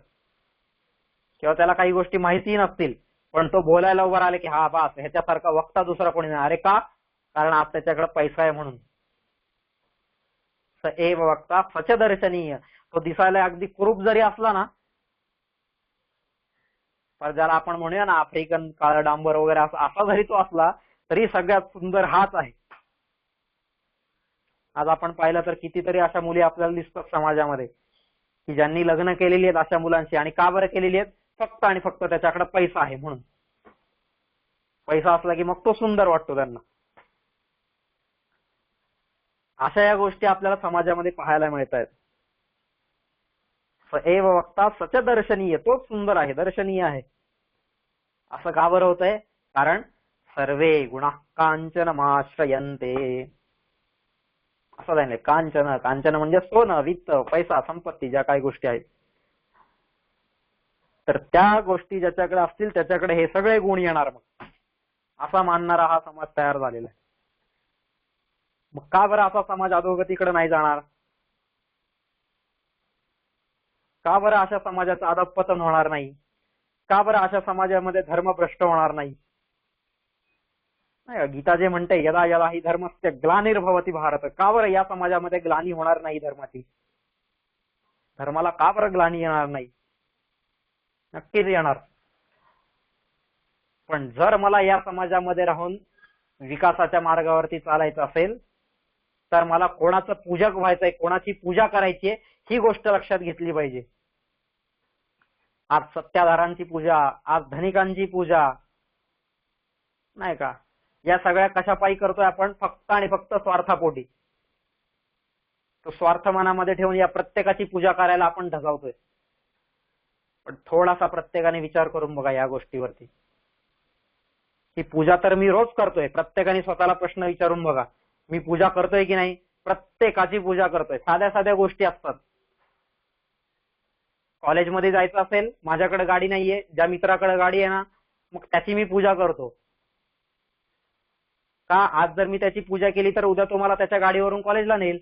किंवा त्याला काही गोष्टी माहिती नसतील, पण तो बोलायला उभा राहिले की हा बास ह्याच्यासारखा वक्ता दुसरा कोणी नाही. अरे का? कारण आज त्याच्याकडे पैसा आहे म्हणून. स एव वक्ता सच दर्शनीय, तो दिसायला अगदी कुरूप जरी असला ना, पर ज्याला आपण म्हणूया ना आफ्रिकन काळा डांबर वगैरे असा जरी तो असला तरी सगळ्यात सुंदर हाच आहे. आज आपण पाहिलं तर कितीतरी अशा मुली आपल्याला दिसतात समाजामध्ये की ज्यांनी लग्न केलेली आहेत अशा मुलांशी. आणि का बरं केलेली आहेत? फक्त आणि फक्त त्याच्याकडे पैसा आहे म्हणून. पैसा असला की मग तो सुंदर वाटतो त्यांना. अशा या गोष्टी आपल्याला समाजामध्ये पाहायला मिळत आहेत. स एव वक्ता सच दर्शनीय, तोच सुंदर आहे, दर्शनीय आहे. असं का बरं होतंय? कारण सर्वे गुणाः कांचनमाश्रयन्ते. असं जाईल. कांचन, कांचन म्हणजे सोनं, वित्त, पैसा, संपत्ती, ज्या काही गोष्टी आहेत. तर त्या गोष्टी ज्याच्याकडे असतील त्याच्याकडे हे सगळे गुण येणार. मग असा मानणारा हा समाज तयार झालेला आहे. मग का बरं असा समाज अधोगतीकडे नाही जाणार? का बरं अशा समाजाचं अधःपतन होणार नाही? का बरं अशा समाजामध्ये धर्म भ्रष्ट होणार नाही? गीता जे म्हणते यदा यदा ही धर्मस्य ग्लानिर्भवती भारत, का बरं या समाजामध्ये ग्लानी होणार नाही धर्माची? धर्माला का बरं ग्लानी येणार नाही? नक्कीच येणार. पण जर मला या समाजामध्ये राहून विकासाच्या मार्गावरती चालायचं असेल तर मला कोणाचं पूजक व्हायचंय, कोणाची पूजा करायची ही गोष्ट लक्षात घेतली पाहिजे. आज सत्ताधारांची पूजा, आज धनिकांची पूजा, नाही का, या सगळ्या कशापायी करतोय आपण? फक्त आणि फक्त स्वार्थापोटी. तो स्वार्थ मनामध्ये ठेवून या प्रत्येकाची पूजा करायला आपण ढगावतोय. पण थोडासा प्रत्येकाने विचार करून बघा या गोष्टीवरती. ही पूजा तर मी रोज करतोय. प्रत्येकाने स्वतःला प्रश्न विचारून बघा, मी पूजा करतोय की नाही? प्रत्येकाची पूजा करतोय. साध्या साध्या गोष्टी असतात. कॉलेजमध्ये जायचं असेल, माझ्याकडे गाडी नाहीये, ज्या मित्राकडे गाडी आहे ना, मग त्याची मी पूजा करतो. का? आज जर मी त्याची पूजा केली तर उद्या तो मला त्याच्या गाडीवरून कॉलेजला नेईल.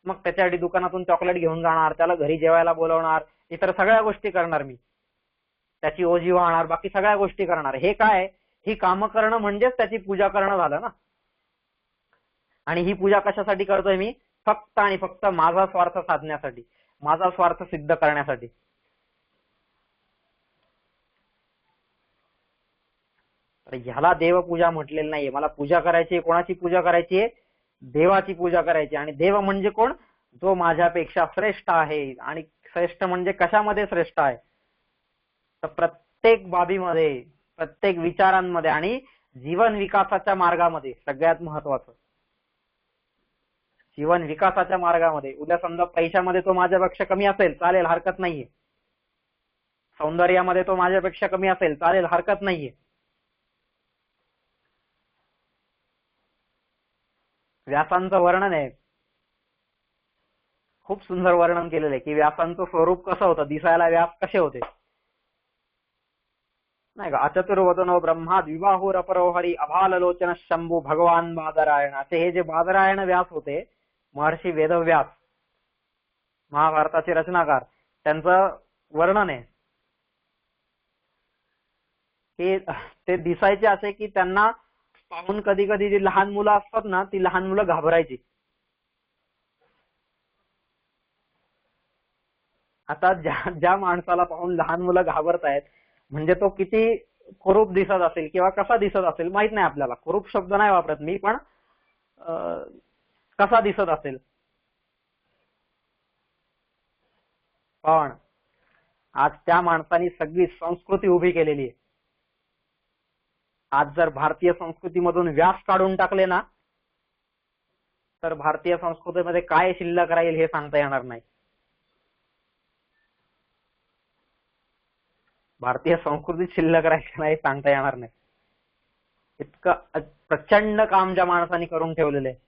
मग त्याच्यासाठी दुकानातून चॉकलेट घेऊन जाणार, त्याला घरी जेवायला बोलवणार, इतर सगळ्या गोष्टी करणार मी. त्याची ओझी वाहणार, बाकी सगळ्या गोष्टी करणार. हे काय? ही कामं करणं म्हणजेच त्याची पूजा करणं झालं ना. आणि ही पूजा कशासाठी करतोय मी? फक्त आणि फक्त माझा स्वार्थ साधण्यासाठी, माझा स्वार्थ सिद्ध करण्यासाठी. तर ह्याला देवपूजा म्हटलेलं नाहीये. मला पूजा करायची, कोणाची पूजा करायची आहे? देवाची पूजा करायची. आणि देव म्हणजे कोण? जो माझ्यापेक्षा श्रेष्ठ आहे. आणि श्रेष्ठ म्हणजे कशामध्ये श्रेष्ठ आहे? तर प्रत्येक बाबीमध्ये, प्रत्येक विचारांमध्ये आणि जीवन विकासाच्या मार्गामध्ये. सगळ्यात महत्वाचं, जीवन विकासाच्या मार्गामध्ये. उद्या समजा पैशामध्ये तो माझ्यापेक्षा कमी असेल, चालेल, हरकत नाहीये. सौंदर्यामध्ये तो माझ्यापेक्षा कमी असेल, चालेल, हरकत नाहीये. व्यासांचं वर्णन आहे, खूप सुंदर वर्णन केलेलं आहे की व्यासांचं स्वरूप कसं होतं, दिसायला व्यास कसे होते, नाही का? अचतुर्वदनो ब्रह्मा द्विबाहुर अपरो हरी अभाललोचन शंभू भगवान बादरायण, असे हे जे बादरायण व्यास होते, महर्षी वेदव्यास, महाभारताचे रचनाकार, त्यांचं वर्णन आहे की ते दिसायचे असे की त्यांना पाहून कधी कधी जी लहान मुलं असतात ना, ती लहान मुलं घाबरायची. आता ज्या माणसाला पाहून लहान मुलं घाबरतायत, म्हणजे तो किती कुरूप दिसत असेल किंवा कसा दिसत असेल माहित नाही आपल्याला. कुरूप शब्द नाही वापरत मी, पण कसा दिसत असेल. पण आज त्या माणसाने सगळी संस्कृती उभी केलेली आहे. आज जर भारतीय संस्कृतीमधून व्यास काढून टाकले ना, तर भारतीय संस्कृतीमध्ये काय शिल्लक राहील हे सांगता येणार नाही. भारतीय संस्कृतीत शिल्लक राहायचं नाही सांगता येणार नाही. इतकं प्रचंड काम ज्या माणसाने करून ठेवलेलं आहे.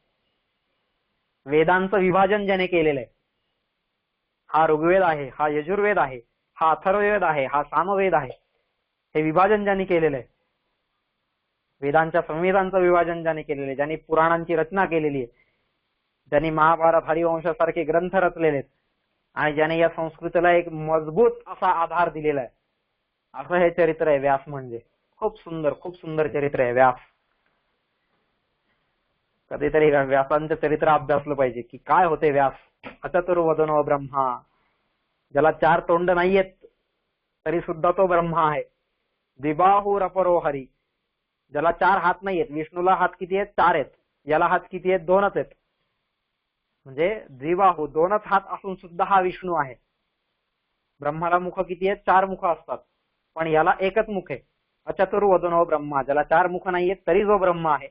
वेदांचं विभाजन ज्याने केलेलं आहे, हा ऋग्वेद आहे, हा यजुर्वेद आहे, हा अथर्ववेद आहे, हा सामवेद आहे, हे विभाजन ज्यांनी केलेलं आहे, वेदांच्या संवेदांचं विभाजन ज्याने केलेलं आहे, ज्यांनी पुराणांची रचना केलेली आहे, ज्यांनी महाभारत, हरिवंशासारखे ग्रंथ रचलेले आहेत, आणि ज्याने या संस्कृतीला एक मजबूत असा आधार दिलेला आहे, असं हे चरित्र आहे व्यास म्हणजे. खूप सुंदर, खूप सुंदर चरित्र आहे व्यास. कधीतरी व्यासांचं चरित्र अभ्यासलं पाहिजे की काय होते व्यास. अचतुर्वदनो ब्रह्मा, ज्याला 4 तोंड नाहीयेत तरी सुद्धा तो ब्रह्मा आहे. द्विबाहुर अपरो हरी, ज्याला 4 हात नाहीयेत. विष्णूला हात किती आहेत? 4 आहेत. याला हात किती आहेत? 2च आहेत. म्हणजे द्विबाहू, 2च हात असून सुद्धा हा विष्णू आहे. ब्रह्माला मुख किती आहेत? 4 मुख असतात, पण याला एकच मुख आहे. अचतुर्वदनो ब्रह्मा, ज्याला 4 मुख नाहीयेत तरी जो ब्रह्मा आहे,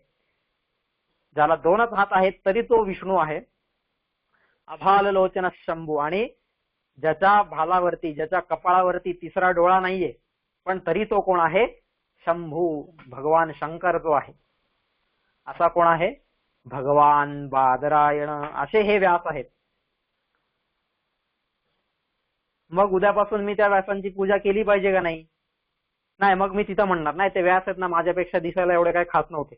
ज्याला 2च हात आहेत तरी तो विष्णू आहे. अभाललोचन शंभू, आणि ज्याच्या भालावरती, ज्याच्या कपाळावरती 3रा डोळा नाहीये, पण तरी तो कोण आहे? शंभू, भगवान शंकर जो आहे. असा कोण आहे? भगवान बादरायण. असे हे व्यास आहेत. मग उद्यापासून मी त्या व्यासांची पूजा केली पाहिजे का नाही? नाही, मग मी तिथं म्हणणार नाही ते व्यास आहेत ना, माझ्यापेक्षा दिसायला एवढे काही खास नव्हते.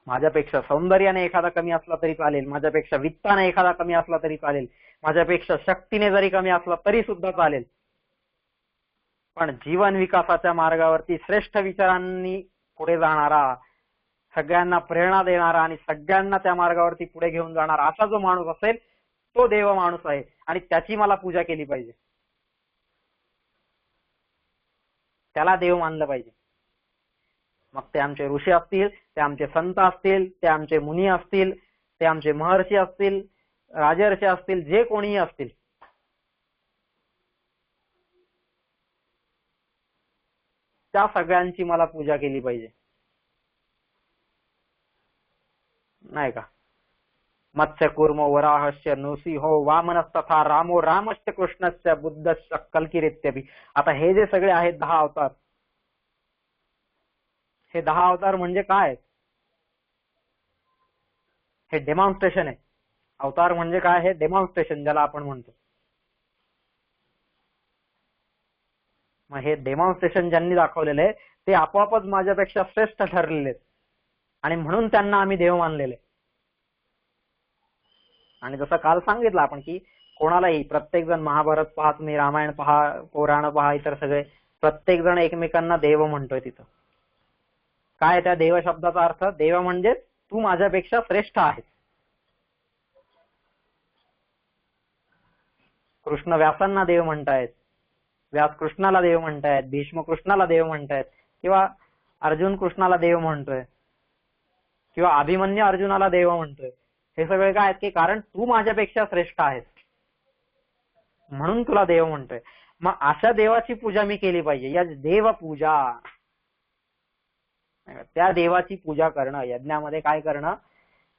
माझ्यापेक्षा सौंदर्याने एखादा कमी असला तरी चालेल, माझ्यापेक्षा वित्ताने एखादा कमी असला तरी चालेल, माझ्यापेक्षा शक्तीने जरी कमी असला तरी सुद्धा चालेल, पण जीवन विकासाच्या मार्गावरती श्रेष्ठ विचारांनी पुढे जाणारा, सगळ्यांना प्रेरणा देणारा आणि सगळ्यांना त्या मार्गावरती पुढे घेऊन जाणारा असा जो माणूस असेल तो देव माणूस आहे, आणि त्याची मला पूजा केली पाहिजे, त्याला देव मानलं पाहिजे. मग ते आमचे ऋषी असतील, ते आमचे संत असतील, ते आमचे मुनी असतील, ते आमचे महर्षी असतील, राजर्षी असतील, जे कोणीही असतील, त्या सगळ्यांची मला पूजा केली पाहिजे, नाही का? मत्स्य कूर्म वराहस्य नृसिंहो वामनस्तथा रामो रामश्च कृष्णश्च बुद्धश्च कल्किरित्यपि. आता हे जे सगळे आहेत 10 अवतार, हे 10 अवतार म्हणजे काय? हे डेमॉन्स्ट्रेशन आहे. अवतार म्हणजे काय? हे डेमॉन्स्ट्रेशन ज्याला आपण म्हणतो. मग हे डेमॉन्स्ट्रेशन ज्यांनी दाखवलेलं आहे ते आपोआपच माझ्यापेक्षा श्रेष्ठ ठरलेले आहेत आणि म्हणून त्यांना आम्ही देव मानलेले. आणि जसं काल सांगितलं आपण की कोणालाही, प्रत्येक जण महाभारत पहा, तुम्ही रामायण पहा, पुराण पहा, इतर सगळे प्रत्येक जण एकमेकांना देव म्हणतोय तिथं. काय त्या देव शब्दाचा अर्थ? देव म्हणजे तू माझ्यापेक्षा श्रेष्ठ आहेस. कृष्ण व्यासांना देव म्हणतायत, व्यास कृष्णाला देव म्हणतायत, भीष्म कृष्णाला देव म्हणतायत, किंवा अर्जुन कृष्णाला देव म्हणतोय, किंवा अभिमन्यू अर्जुनाला देव म्हणतोय. हे सगळे काय आहेत की कारण तू माझ्यापेक्षा श्रेष्ठ आहेस म्हणून तुला देव म्हणतोय. मग अशा देवाची पूजा मी केली पाहिजे. या देवपूजा, त्या देवाची पूजा करणं, यज्ञामध्ये काय करणं?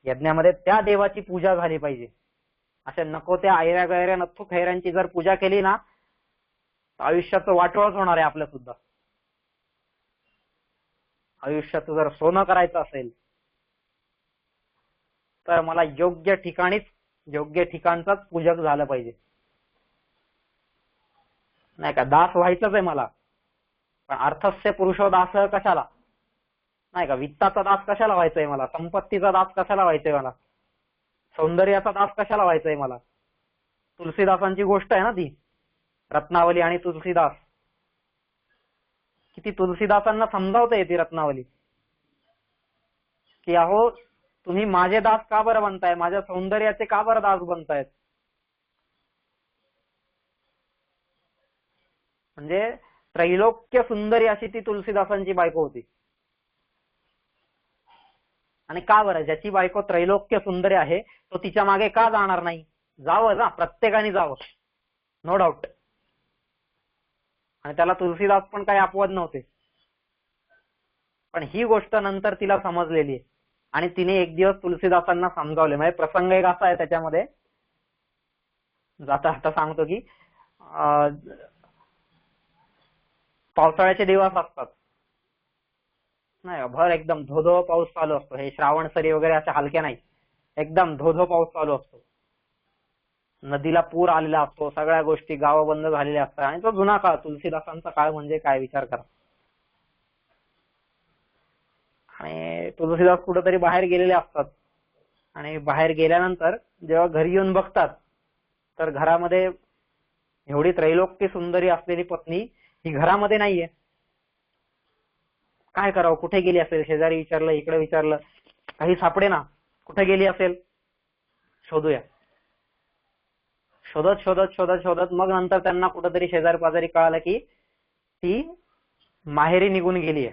यज्ञामध्ये त्या देवाची पूजा झाली पाहिजे. अशा नको त्या ऐऱ्या गैऱ्या नथू खैऱ्यांची जर पूजा केली ना, आयुष्याचं वाटोळच होणार आहे आपलं सुद्धा. आयुष्याचं जर सोनं करायचं असेल तर मला योग्य ठिकाणीच, योग्य ठिकाणचाच पूजक झालं पाहिजे. नाही का, दास व्हायचंच आहे मला, पण अर्थस्य पुरुषो दास कशाला? नाही का, वित्ताचा दास कशाला व्हायचंय मला? संपत्तीचा दास कशाला व्हायचंय मला? सौंदर्याचा दास कशाला व्हायचंय मला? तुलसीदासांची गोष्ट आहे ना ती, रत्नावली आणि तुलसीदास. किती तुलसीदासांना समजावता येते रत्नावली की अहो तुम्ही माझे दास का बरं बनताय? माझ्या सौंदर्याचे का बरं दास बनतायत? म्हणजे त्रैलोक्य सुंदरी अशी ती तुलसीदासांची बायको होती. आणि का बरं? ज्याची बायको त्रैलोक्य सुंदरी आहे तो तिच्या मागे का जाणार नाही? जावं ना, प्रत्येकाने जावं, नो डाऊट. आणि त्याला तुलसीदास पण काही अपवाद नव्हते. पण ही गोष्ट नंतर तिला समजलेली आहे आणि तिने एक दिवस तुलसीदासांना समजावले. म्हणजे प्रसंग एक असा आहे त्याच्यामध्ये, जाता आता सांगतो की पावसाळ्याचे दिवस असतात नाही, भर एकदम धोधो पाऊस चालू असतो. हे श्रावण सरी वगैरे अशा हलक्या नाही, एकदम धोधो पाऊस चालू असतो. नदीला पूर आलेला असतो, सगळ्या गोष्टी, गावं बंद झालेल्या असतात. आणि तो जुना काळ, तुलसीदासांचा काळ म्हणजे काय विचार करा. आणि तुलसीदास कुठेतरी बाहेर गेलेले असतात आणि बाहेर गेल्यानंतर जेव्हा घरी येऊन बघतात तर घरामध्ये एवढी त्रैलोक्य सुंदरी असलेली पत्नी ही घरामध्ये नाहीये. काय करावं? कुठे गेली असेल? शेजारी विचारलं, इकडे विचारलं, काही सापडे ना. कुठे गेली असेल? शोधूया. शोधत शोधत शोधत शोधत मग नंतर त्यांना कुठेतरी शेजारी पाजारी कळालं की ती माहेरी निघून गेलीये,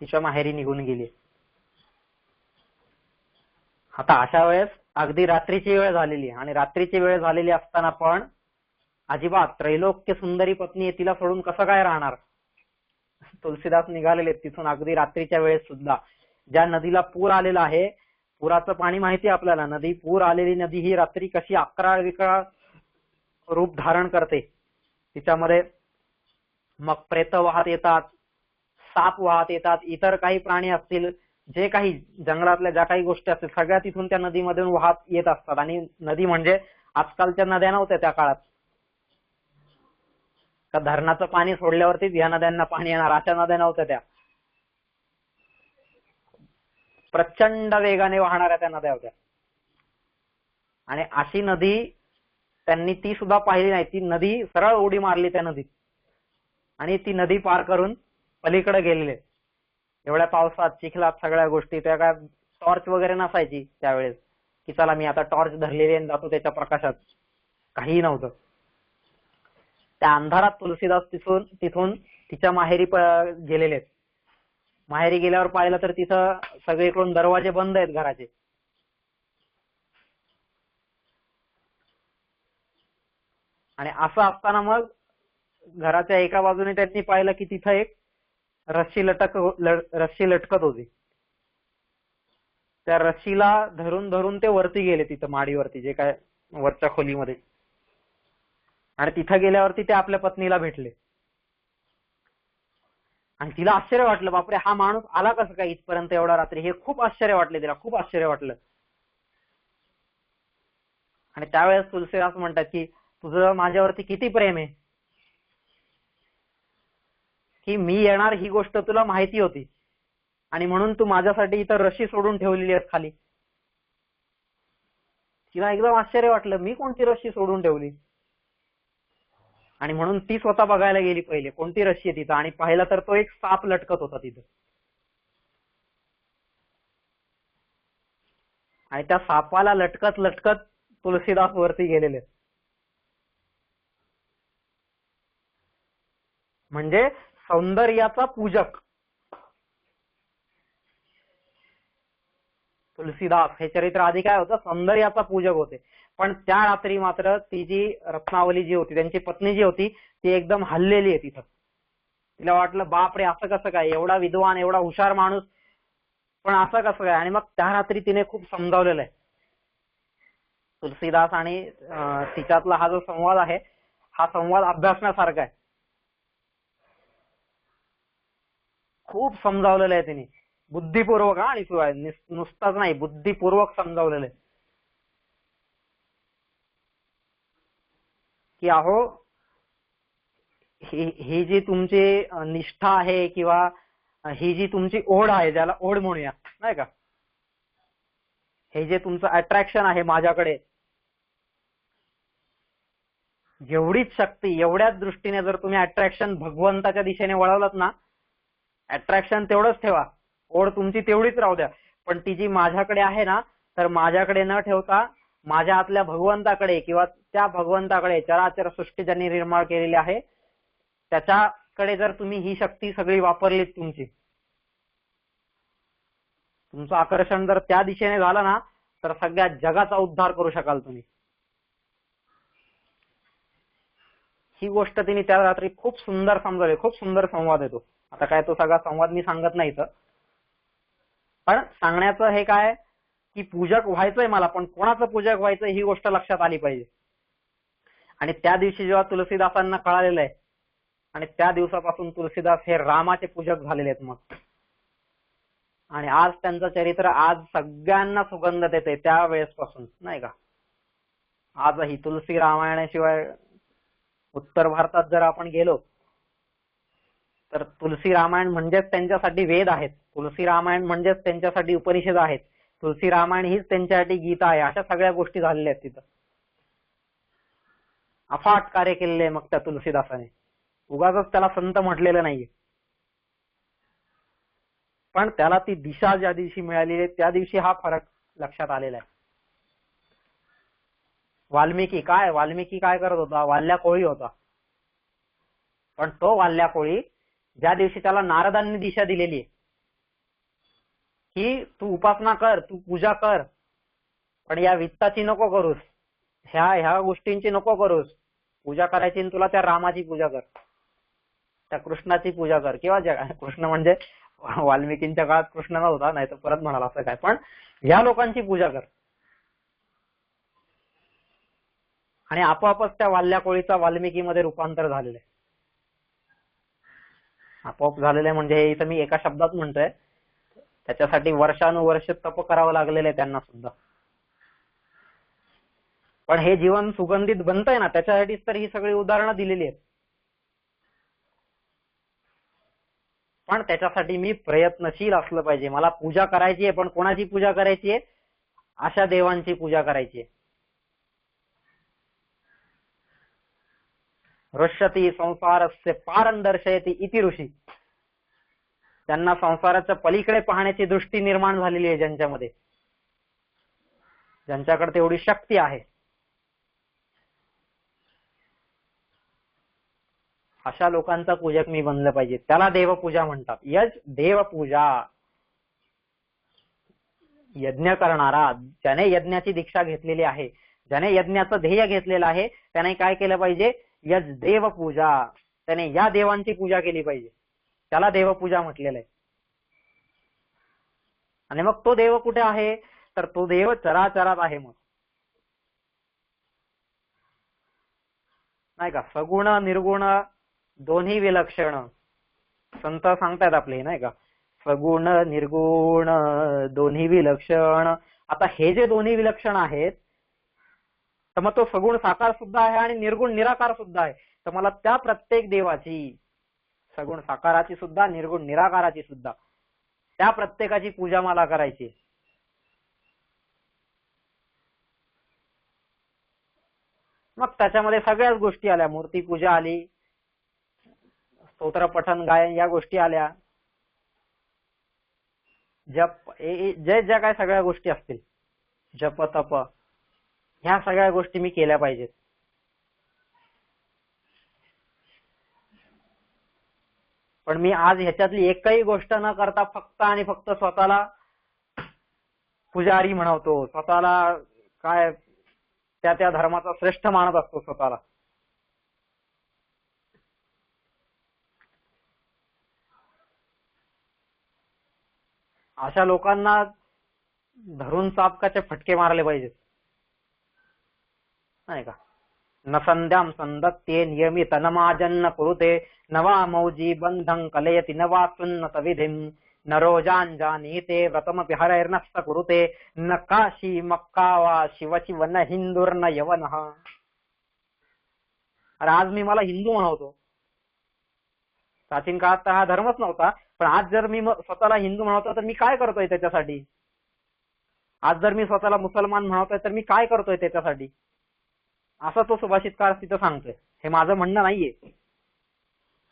तिच्या माहेरी निघून गेली. आता अशा वेळेस अगदी रात्रीची वेळ झालेली आहे आणि रात्रीची वेळ झालेली असताना पण अजिबात त्रैलोक्य सुंदरी पत्नी आहे, तिला सोडून कसं काय राहणार? तुलसीदास निघालेले तिथून अगदी रात्रीच्या वेळेस सुद्धा. ज्या नदीला पूर आलेला आहे, पुराचं पाणी माहिती आहे आपल्याला, नदी, पूर आलेली नदी ही रात्री कशी अकराळ विकराळ रूप धारण करते. तिच्यामध्ये मग प्रेत वाहत येतात, साप वाहत येतात, इतर काही प्राणी असतील, जे काही जंगलातल्या ज्या काही गोष्टी असतील सगळ्या तिथून त्या नदीमधून वाहत येत असतात. आणि नदी म्हणजे आजकालच्या नद्या नव्हत्या त्या काळात, का धरणाचं पाणी सोडल्यावरतीच ह्या नद्यांना पाणी येणार अशा नद्या नव्हत्या त्या. प्रचंड वेगाने वाहणाऱ्या त्या नद्या होत्या. आणि अशी नदी त्यांनी ती सुद्धा पाहिली नाही. ती नदी सरळ उडी मारली त्या नदीत आणि ती नदी पार करून पलीकडे गेलेले. एवढ्या पावसात, चिखलात, सगळ्या गोष्टी, त्या काय टॉर्च वगैरे नसायची त्यावेळेस की चला मी आता टॉर्च धरलेली आणि जातो त्याच्या प्रकाशात, काहीही नव्हतं. त्या अंधारात तुलसीदास तिथून तिच्या माहेरी गेलेले. माहेरी गेल्यावर पाहिलं तर तिथं सगळीकडून दरवाजे बंद आहेत घराचे. आणि असं असताना मग घराच्या एका बाजूने त्यांनी पाहिलं की तिथं एक रस्सी लटकत होती. त्या रस्सीला धरून धरून ते वरती गेले, तिथं माडीवरती, जे काय वरच्या खोलीमध्ये. आणि तिथं गेल्यावरती ते आपल्या पत्नीला भेटले आणि तिला आश्चर्य वाटलं, बापरे हा माणूस आला कसं काय इथपर्यंत एवढा रात्री? हे खूप आश्चर्य वाटले तिला, खूप आश्चर्य वाटलं. आणि त्यावेळेस तुलसीदास म्हणतात की तुझं माझ्यावरती किती प्रेम आहे, की मी येणार ही गोष्ट तुला माहिती होती आणि म्हणून तू माझ्यासाठी इथं रशी सोडून ठेवलेली आहेस खाली. तिला एकदम आश्चर्य वाटलं, मी कोणती रशी सोडून ठेवली, आणि म्हणून ती स्वतः बघायला गेली पहिले कोणती रशी आहे तिथं, आणि पाहिलं तर तो एक साप लटकत होता तिथं. आणि त्या सापाला लटकत लटकत तुलसीदास वरती गेलेले. म्हणजे सौंदर्याचा पूजक तुलसीदास हे चरित्र आधी काय होतं, सौंदर्याचा पूजक होते. पण त्या रात्री मात्र ती जी रत्नावली जी होती, त्यांची पत्नी जी होती, ती एकदम हल्लेली आहे तिथं. तिला वाटलं बापरे असं कसं काय, एवढा विद्वान एवढा हुशार माणूस पण असं कसं काय. आणि मग त्या रात्री तिने खूप समजावलेलं आहे. तुलसीदास आणि तिच्यातला हा जो संवाद आहे, हा संवाद अभ्यासण्यासारखा आहे. खूप समजावलेलं आहे तिने बुद्धिपूर्वक, आणि शिवाय नुसताच नाही, बुद्धिपूर्वक समजावलेलं आहे की अहो ही जी तुमची निष्ठा आहे किंवा ही जी तुमची ओढ आहे, ज्याला ओढ म्हणूया नाही का, हे जे तुमचं अट्रॅक्शन आहे माझ्याकडे, जेवढीच शक्ती एवढ्याच दृष्टीने जर तुम्ही अट्रॅक्शन भगवंताच्या दिशेने वळवलं ना, अट्रॅक्शन तेवढंच ठेवा, ओढ तुमची तेवढीच राहू द्या, पण ती जी माझ्याकडे आहे ना, तर माझ्याकडे न ठेवता माझ्या आतल्या भगवंताकडे किंवा त्या भगवंताकडे, चराचर सृष्टी ज्यांनी निर्माण केलेली आहे त्याच्याकडे जर तुम्ही ही शक्ती सगळी वापरलीत, तुमचं आकर्षण जर त्या दिशेने झालं ना, तर सगळ्या जगाचा उद्धार करू शकाल तुम्ही. ही गोष्ट तिने त्या रात्री खूप सुंदर समजवली. खूप सुंदर संवाद येतो. आता काय तो सगळा संवाद मी सांगत नाही, पण सांगण्याचं हे काय की पूजक व्हायचंय मला, पण कोणाचं पूजक व्हायचं ही गोष्ट लक्षात आली पाहिजे. आणि त्या दिवशी जेव्हा तुलसीदासांना कळालेलं आहे, आणि त्या दिवसापासून तुलसीदास हे रामाचे पूजक झालेले आहेत मग. आणि आज त्यांचं चरित्र आज सगळ्यांना सुगंध देते त्या वेळेसपासून नाही का. आजही तुलसी रामायणाशिवाय उत्तर भारतात जर आपण गेलो तर तुलसी रामायण म्हणजेच त्यांच्यासाठी वेद आहेत, तुलसी रामायण म्हणजेच त्यांच्यासाठी उपनिषद आहेत, तुलसी रामायण हीच त्यांच्यासाठी गीता आहे. अशा सगळ्या गोष्टी झालेल्या आहेत तिथं. अफाट कार्य केलेले मग त्या तुलसीदासाने, उगाच त्याला संत म्हटलेलं नाहीये, पण त्याला ती दिशा ज्या दिवशी मिळाली आहे त्या दिवशी हा फरक लक्षात आलेला आहे. वाल्मिकी काय करत होता, वाल्ल्या कोळी होता, पण तो वाल्ल्या कोळी ज्या दिवशी त्याला नारदांनी दिशा दिलेली आहे की तू उपासना कर, तू पूजा कर, पण या वित्ताची नको करूस, ह्या गोष्टींची नको करूस, पूजा करायची तुला त्या रामाची पूजा कर, त्या कृष्णाची पूजा कर, किंवा कृष्ण म्हणजे वाल्मिकींच्या काळात कृष्ण नव्हता, नाही तर परत म्हणाला असं काय, पण ह्या लोकांची पूजा कर. आणि आपोआपच त्या वाल्ल्या कोळीचा वाल्मिकीमध्ये रूपांतर झालेलं आहे. आपोआप झालेलं आहे म्हणजे इथं मी एका शब्दात म्हणतोय, त्याच्यासाठी वर्षानुवर्ष तप करावं लागलेलं आहे त्यांना सुद्धा. पण हे जीवन सुगंधित बनतंय ना, त्याच्यासाठीच तर ही सगळी उदाहरणं दिलेली आहेत. पण त्याच्यासाठी मी प्रयत्नशील असलं पाहिजे. मला पूजा करायची आहे, पण कोणाची पूजा करायची आहे, अशा देवांची पूजा करायची आहे. ऋष्यती संसारस्य पारं दर्शयति इति ऋषी, त्यांना संसाराच्या पलीकडे पाहण्याची दृष्टी निर्माण झालेली आहे ज्यांच्यामध्ये, ज्यांच्याकडे तेवढी शक्ती आहे, अशा लोकांचा पूजक मी बनलं पाहिजे. त्याला देवपूजा म्हणतात. यज देवपूजा, यज्ञ करणारा, ज्याने यज्ञाची दीक्षा घेतलेली आहे, ज्याने यज्ञाचं ध्येय घेतलेलं आहे, त्याने काय केलं पाहिजे, यज देवपूजा, त्याने या देवांची पूजा केली पाहिजे, त्याला देवपूजा म्हटलेलं आहे. आणि मग तो देव कुठे आहे, तर तो देव चराचरात आहे. मग नाही का, सगुण निर्गुण दोन्ही विलक्षण संत सांगतायत आपले नाही का, सगुण निर्गुण दोन्ही विलक्षण. आता हे जे दोन्ही विलक्षण आहेत, तर मग तो सगुण साकार सुद्धा आहे आणि निर्गुण निराकार सुद्धा आहे. तर मला त्या प्रत्येक देवाची, सगुण साकाराची सुद्धा, निर्गुण निराकाराची सुद्धा, त्या प्रत्येकाची पूजा मला करायची. मग त्याच्यामध्ये सगळ्याच गोष्टी आल्या, मूर्तीपूजा आली, स्तोत्र पठन गायन या गोष्टी आल्या, जप, ज्या काय सगळ्या गोष्टी असतील, जप तप, ह्या सगळ्या गोष्टी मी केल्या पाहिजेत. पण मी आज ह्याच्यातली एकही गोष्ट न करता फक्त आणि फक्त स्वतःला पुजारी म्हणवतो, स्वतःला काय त्या त्या धर्माचा श्रेष्ठ मानत असतो स्वतःला. अशा लोकांना धरून चापकाचे फटके मारले पाहिजेत, नाही का. न संध्याम संदत्ते नियमित नमाजन्न कुरुते नवा मौजी बंधं कलयति नवा सुन्नत विधिं न रोजांजानीते व्रतमपि हरैर्नस्त कुरुते न काशी मक्का वा शिव न हिंदुर्न यवनः. अरे आज मी मला हिंदू म्हणवतो. प्राचीन काळात तर हा धर्मच नव्हता, पण आज जर मी स्वतःला हिंदू म्हणवतो तर मी काय करतोय त्याच्यासाठी. आज जर मी स्वतःला मुसलमान म्हणवतोय तर मी काय करतोय त्याच्यासाठी, असं तो सुभाषितकार तिथं सांगतोय. हे माझं म्हणणं नाहीये,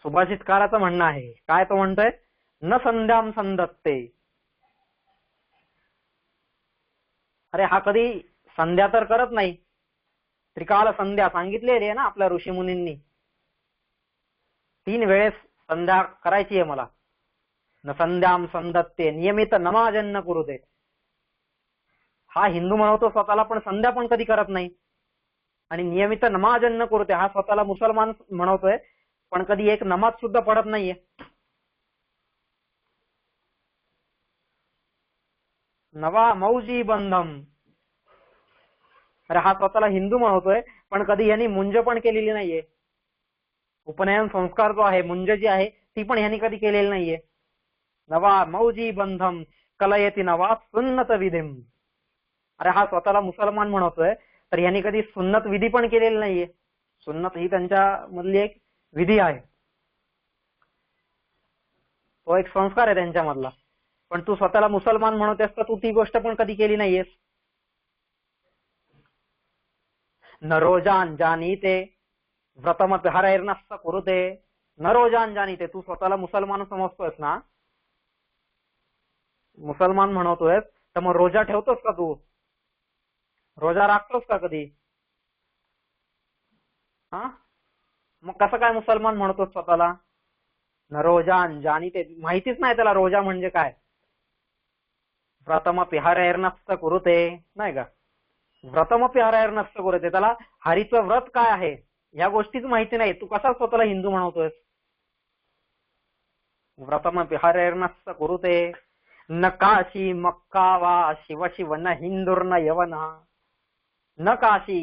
सुभाषितकाराचं म्हणणं आहे. काय तो म्हणतोय, न संध्याम संदत्ते. अरे हा कधी संध्या तर करत नाही. त्रिकाल संध्या सांगितलेली आहे ना आपल्या ऋषीमुनींनी, 3 वेळेस संध्या करायची आहे मला. न संध्याम संदत्ते नियमित नमाजन्न कुरुते. हा हिंदू म्हणवतो स्वतःला, पण संध्या पण कधी करत नाही. आणि नियमित नमाजन्न कुरुते, हा स्वतःला मुसलमान म्हणवतोय, पण कधी एक नमाज सुद्धा पडत नाहीये. नवा मौजी बंधम. अरे हा स्वतःला हिंदू म्हणवतोय, पण कधी यांनी मुंज पण केलेली नाहीये. उपनयन संस्कार जो आहे, मुंज जी आहे ती पण यांनी कधी केलेली नाहीये. नवा मौजी बंधम कलयति नवा सुन्नत विधिम. अरे हा स्वतःला मुसलमान म्हणवतोय, तर यांनी कधी सुन्नत विधी पण केलेली नाहीये. सुन्नत ही त्यांच्या मधली एक विधी आहे, तो एक संस्कार आहे त्यांच्यामधला. पण तू स्वतःला मुसलमान म्हणवतेस तर तू ती गोष्ट पण कधी केली नाहीयेस. न रोजान जानीते व्रतमपि हरैर्नस्त कुरुते. न रोजान जानीते, तू स्वतःला मुसलमान समजतोयस ना, मुसलमान म्हणवतोयस, तर मग रोजा ठेवतोस का तू, रोजा राखतोस का कधी. हा मग कसं काय मुसलमान म्हणतोस स्वतःला. न रोजान जानीते, माहितीच नाही त्याला रोजा म्हणजे काय. व्रतमपि हरैर्नस्त कुरुते, नाही का, व्रतमपि हरैर्नस्त कुरुते, त्याला हरीचं व्रत काय आहे ह्या गोष्टीच माहिती नाही. तू कसा स्वतःला हिंदू म्हणवतोयस. व्रतमपि हरैर्नस्त कुरुते न काशी मक्का वा शिव न हिंदुर्न यवनः. न काशी,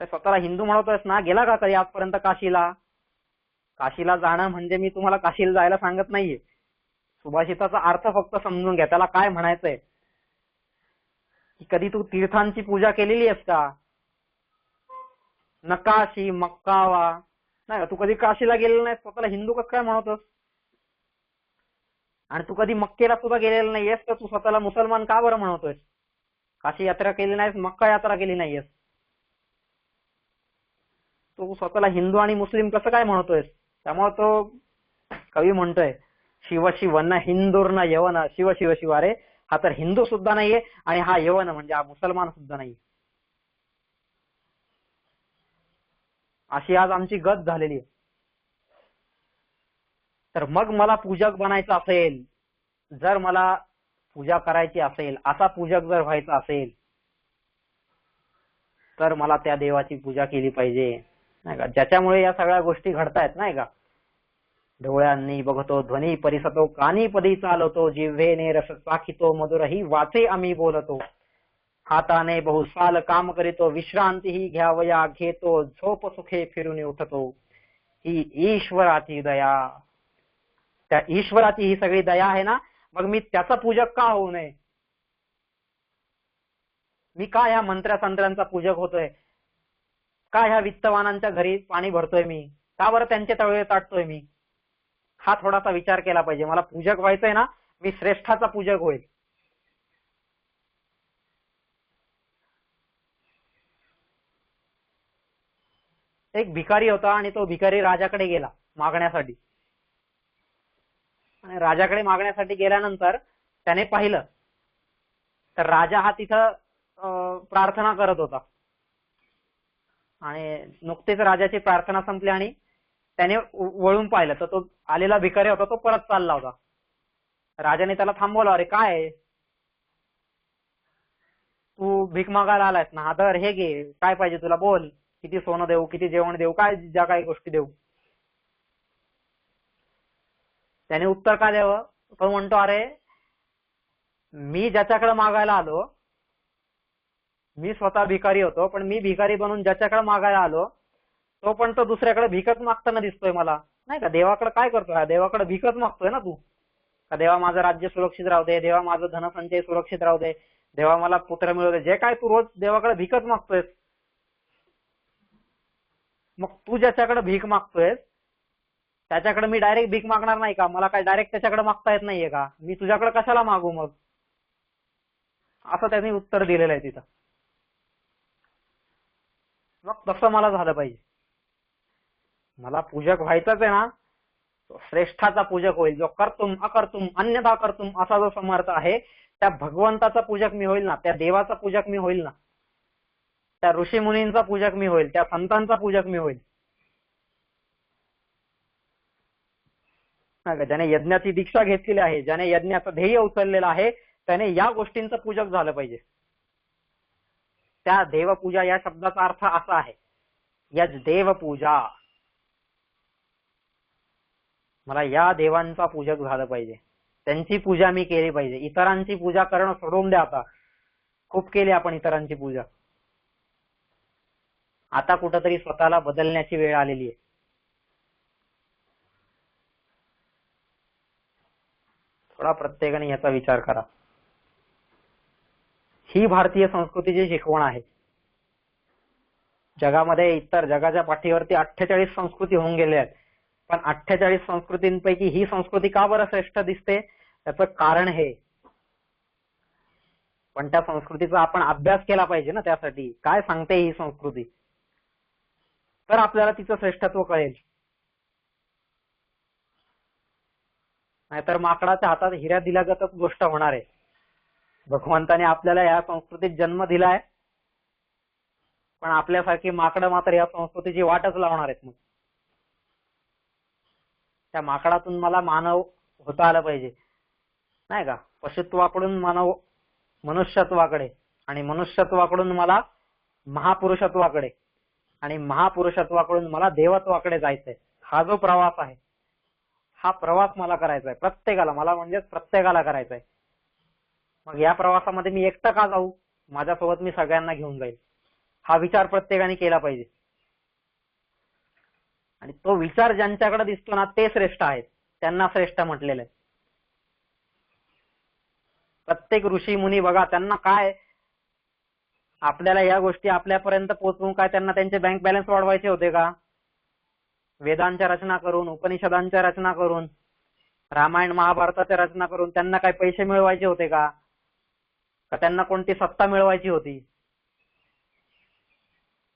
स्वतःला हिंदू म्हणतोयस ना, गेला का कधी आजपर्यंत काशीला. काशीला जाणं म्हणजे मी तुम्हाला काशीला जायला सांगत नाहीये. सुभाषिताचा अर्थ फक्त समजून घ्या, त्याला काय म्हणायचंय. की कधी तू तीर्थांची पूजा केलेली आहेस का. न काशी मक्का वा, नाही, तू कधी काशीला गेलेला नाही, स्वतःला हिंदू कसं काय म्हणतोस. आणि तू कधी मक्केला सुद्धा गेलेला नाहीयेस, तर तू स्वतःला मुसलमान का बरं म्हणतोयस. काशी यात्रा केली नाहीस, मक्का यात्रा केली नाहीयेस, तू स्वतःला हिंदू आणि मुस्लिम कसं काय म्हणतोयस. त्यामुळे तो कवी म्हणतोय, शिव न हिंदुर्न यवन. शिव शिव शिव, अरे हा तर हिंदू सुद्धा नाहीये आणि हा यवन म्हणजे हा मुसलमान सुद्धा नाही. अशी आज आमची गत झालेली आहे. तर मग मला पूजक बनायचं असेल, जर मला पूजा करायची असेल, असा पूजक जर व्हायचा असेल, तर मला त्या देवाची पूजा केली पाहिजे, नाही का, ज्याच्यामुळे या सगळ्या गोष्टी घडतायत, नाही का. डोळ्यांनी बघतो, ध्वनी परिसतो, कानी पदी चालवतो, जिव्हेने रस चाखितो, मधुरही वाचे आम्ही बोलतो, हाताने बहुसाल काम करीतो, विश्रांतीही घ्यावया घेतो, झोप सुखे फिरून उठतो, ही ईश्वराची दया. त्या ईश्वराची ही सगळी दया आहे ना, मग मी त्याचा पूजक का होऊ नये. मी का या मंत्र्यांचा पूजक होतोय. का ह्या वित्तवानांच्या घरी पाणी भरतोय मी, का बरं त्यांचे तळवे ताटतोय मी, हा थोडासा विचार केला पाहिजे. मला पूजक व्हायचंय ना, मी श्रेष्ठाचा पूजक होईल. एक भिकारी होता आणि तो भिकारी राजाकडे गेला मागण्यासाठी. आणि राजाकडे मागण्यासाठी गेल्यानंतर त्याने पाहिलं तर राजा हा तिथं प्रार्थना करत होता. आणि नुकतीच राजाची प्रार्थना संपली आणि त्याने वळून पाहिलं तर तो आलेला भिकारी होता, तो परत चालला होता. राजाने त्याला थांबवलं, अरे काय आहे? तू भीक मागायला आलायस ना, धर हे घे, काय पाहिजे तुला, बोल, किती सोनं देऊ, किती जेवण देऊ, काय ज्या काही गोष्टी देऊ. त्याने उत्तर काय द्यावं? तो म्हणतो, अरे मी ज्याच्याकडे मागायला आलो, मी स्वतः भिकारी होतो, पण मी भिकारी बनून ज्याच्याकडे मागायला आलो तो पण तो दुसऱ्याकडे भिकच मागताना दिसतोय मला, नाही का? देवाकडे काय करतोय? देवाकडे भिकच मागतोय ना तू. का देवा माझं राज्य सुरक्षित राहू दे, देवा माझं धनसंचय सुरक्षित राहू दे, देवा मला पुत्र मिळू दे, जे काय तू रोज देवाकडे भिकच मागतोयस. मग तू ज्याच्याकडे भीक मागतोयस त्याच्याकडे मी डायरेक्ट भीक मागणार नाही का? मला काय डायरेक्ट त्याच्याकडे मागता येत नाहीये का? मी तुझ्याकडे कशाला मागू मग? असं त्यांनी उत्तर दिलेलं आहे तिथं. मग तसं मला झालं पाहिजे. मला पूजक व्हायचंच आहे ना, तो श्रेष्ठाचा पूजक होईल, जो कर्तुम अकर्तुम अन्यथा कर्तुम असा जो समर्थ आहे, त्या भगवंताचा पूजक मी होईल ना, त्या देवाचा पूजक मी होईल ना, त्या ऋषी मुनींचा पूजक मी होईल, त्या संतांचा पूजक मी होईल. ज्याने यज्ञाची दीक्षा घेतलेली आहे, ज्याने यज्ञाचं ध्येय उचललेलं आहे, त्याने या गोष्टींचं पूजक झालं पाहिजे. त्या देवपूजा या शब्दाचा अर्थ असा आहे, यज देवपूजा. मला या देवांचा पूजक झालं पाहिजे, त्यांची पूजा मी केली पाहिजे. इतरांची पूजा करणं सोडून द्या आता. खूप केली आपण इतरांची पूजा. आता कुठंतरी स्वतःला बदलण्याची वेळ आलेली आहे. थोडा प्रत्येकाने याचा विचार करा. ही भारतीय संस्कृतीची शिकवण आहे. जगामध्ये इतर जगाच्या पाठीवरती 48 संस्कृती होऊन गेल्या आहेत, पण 48 संस्कृतींपैकी ही संस्कृती का बरं श्रेष्ठ दिसते? त्याचं कारण हे. पण त्या संस्कृतीचा आपण अभ्यास केला पाहिजे ना. त्यासाठी काय सांगते ही संस्कृती, तर आपल्याला तिचं श्रेष्ठत्व कळेल. नाहीतर माकडाच्या हातात हिऱ्या दिल्यागतच गोष्ट होणार आहे. भगवंताने आपल्याला या संस्कृतीत जन्म दिलाय, पण आपल्यासारखी माकडं मात्र या संस्कृतीची वाटच लावणार आहेत. मग त्या माकडातून मला मानव होता आलं पाहिजे, नाही का? पशुत्वाकडून मानव मनुष्यत्वाकडे, आणि मनुष्यत्वाकडून मला महापुरुषत्वाकडे, आणि महापुरुषत्वाकडून मला देवत्वाकडे जायचंय. हा जो प्रवास आहे, हा प्रवास मला करायचा आहे. प्रत्येकाला, मला म्हणजे प्रत्येकाला करायचा आहे. मग या प्रवासामध्ये मी एकटा का जाऊ? माझ्यासोबत मी सगळ्यांना घेऊन जाईल. हा विचार प्रत्येकाने केला पाहिजे. आणि तो विचार ज्यांच्याकडे दिसतो ना, ते श्रेष्ठ आहेत, त्यांना श्रेष्ठ म्हटलेलं आहे. प्रत्येक ऋषी मुनी बघा, त्यांना काय, आपल्याला या गोष्टी आपल्यापर्यंत पोहोचवून काय त्यांना त्यांचे बँक बॅलन्स वाढवायचे होते का? वेदांच्या रचना करून, उपनिषदांच्या रचना करून, रामायण महाभारताच्या रचना करून त्यांना काय पैसे मिळवायचे होते का? का त्यांना कोणती सत्ता मिळवायची होती?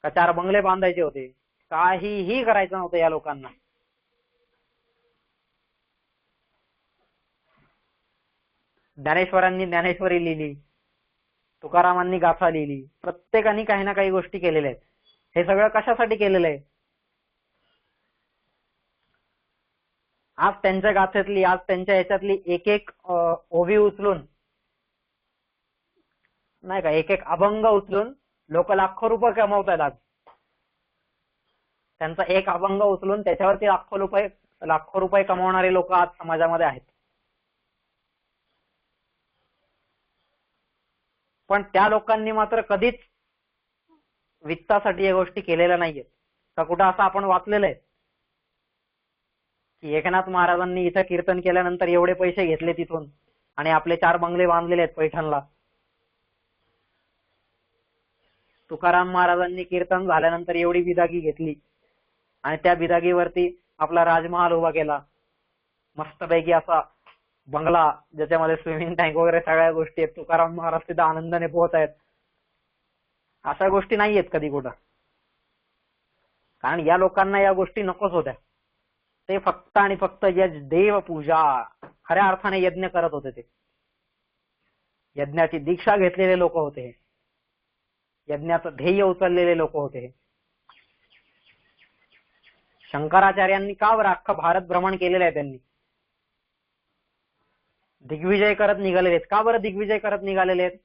का 4 बंगले बांधायचे होते? काहीही करायचं नव्हतं या लोकांना. ज्ञानेश्वरांनी ज्ञानेश्वरी लिहिली, तुकारामांनी गाथा लिहिली, प्रत्येकाने काही ना काही गोष्टी केलेल्या आहेत. हे सगळं कशासाठी केलेलं आहे? आज त्यांच्या गाथेतली, आज त्यांच्या ह्याच्यातली एक एक ओवी उचलून, नाही का, एक एक अभंग उचलून लोक लाखो रुपये कमवतात. आज त्यांचा एक अभंग उचलून त्याच्यावरती लाखो रुपये कमवणारे लोक आज समाजामध्ये आहेत. पण त्या लोकांनी मात्र कधीच वित्तासाठी या गोष्टी केलेल्या नाहीयेत. तर कुठं असं आपण वाचलेलं आहे की एकनाथ महाराजांनी इथं कीर्तन केल्यानंतर एवढे पैसे घेतले तिथून आणि आपले 4 बंगले बांधलेले आहेत पैठणला? तुकाराम महाराजांनी कीर्तन झाल्यानंतर एवढी बिदागी घेतली आणि त्या बिदागीवरती आपला राजमहाल उभा केला, मस्तपैकी असा बंगला ज्याच्यामध्ये स्विमिंग टँक वगैरे सगळ्या गोष्टी आहेत. तुकाराम महाराज तिथे आनंदाने पोहत आहेत. अशा गोष्टी नाहीयेत कधी कुठं, कारण या लोकांना या गोष्टी नकोच होत्या. ते फक्त आणि फक्त देव पूजा खऱ्या अर्थाने यज्ञ करत होते. ते यज्ञाची दीक्षा घेतलेले लोक होते, यज्ञाचं ध्येय उचललेले लोक होते. शंकराचार्यांनी का बरं अख्खं भारत भ्रमण केलेलं आहे? त्यांनी दिग्विजय करत निघालेले आहेत. का बरं दिग्विजय करत निघालेले आहेत?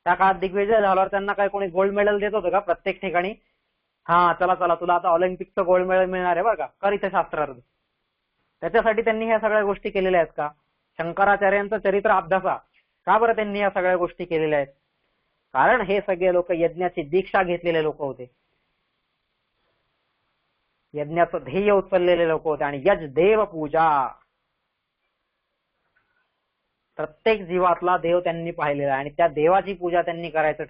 त्या काळात दिग्विजय झाल्यावर त्यांना काय कोणी गोल्ड मेडल देत होतं का प्रत्येक ठिकाणी? हा, चला चला तुला आता ऑलिम्पिकचं गोल्ड मेडल मिळणार आहे बरं का, कर इथे शास्त्रार्थ. त्याच्यासाठी त्यांनी ह्या सगळ्या गोष्टी केलेल्या आहेत का? शंकराचार्यांचं चरित्र अभ्यासा. का बरं त्यांनी ह्या सगळ्या गोष्टी केलेल्या आहेत? कारण हे सगळे लोक यज्ञाची दीक्षा घेतलेले लोक होते, यज्ञाचं ध्येय उचललेले लोक होते. आणि यज देव पूजा, प्रत्येक जीवातला देव त्यांनी पाहिलेला आणि त्या देवाची पूजा त्यांनी करायचं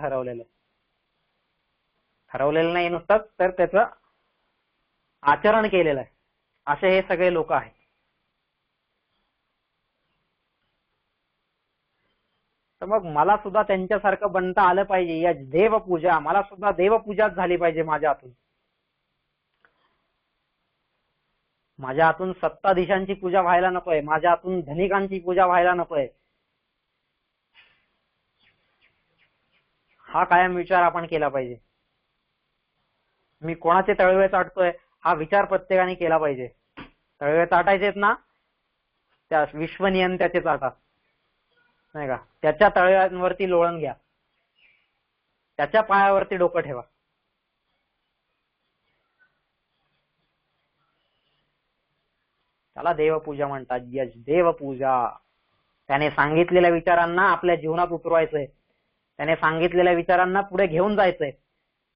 ठरवलेलं नाही नुसतंच, तर त्याचं आचरण केलेलं आहे. असे हे सगळे लोक आहेत. तर मग मला सुद्धा त्यांच्यासारखं बनता आलं पाहिजे. या देवपूजा, मला सुद्धा देवपूजाच झाली पाहिजे माझ्या हातून. माझ्या हातून सत्ताधीशांची पूजा व्हायला नकोय, माझ्या हातून धनिकांची पूजा व्हायला नकोय. हा कायम विचार आपण केला पाहिजे. मी कोणाचे तळवे चाटतोय हा विचार प्रत्येकाने केला पाहिजे. तळवे चाटायचेत ना, त्या विश्वनियंत्याचे चाटा, नाही का, त्याच्या तळव्यांवरती लोळण घ्या, त्याच्या पायावरती डोकं ठेवा. त्याला देवपूजा म्हणतात. यज देवपूजा. त्याने सांगितलेल्या विचारांना आपल्या जीवनात उतरवायचंय, त्याने सांगितलेल्या विचारांना पुढे घेऊन जायचंय,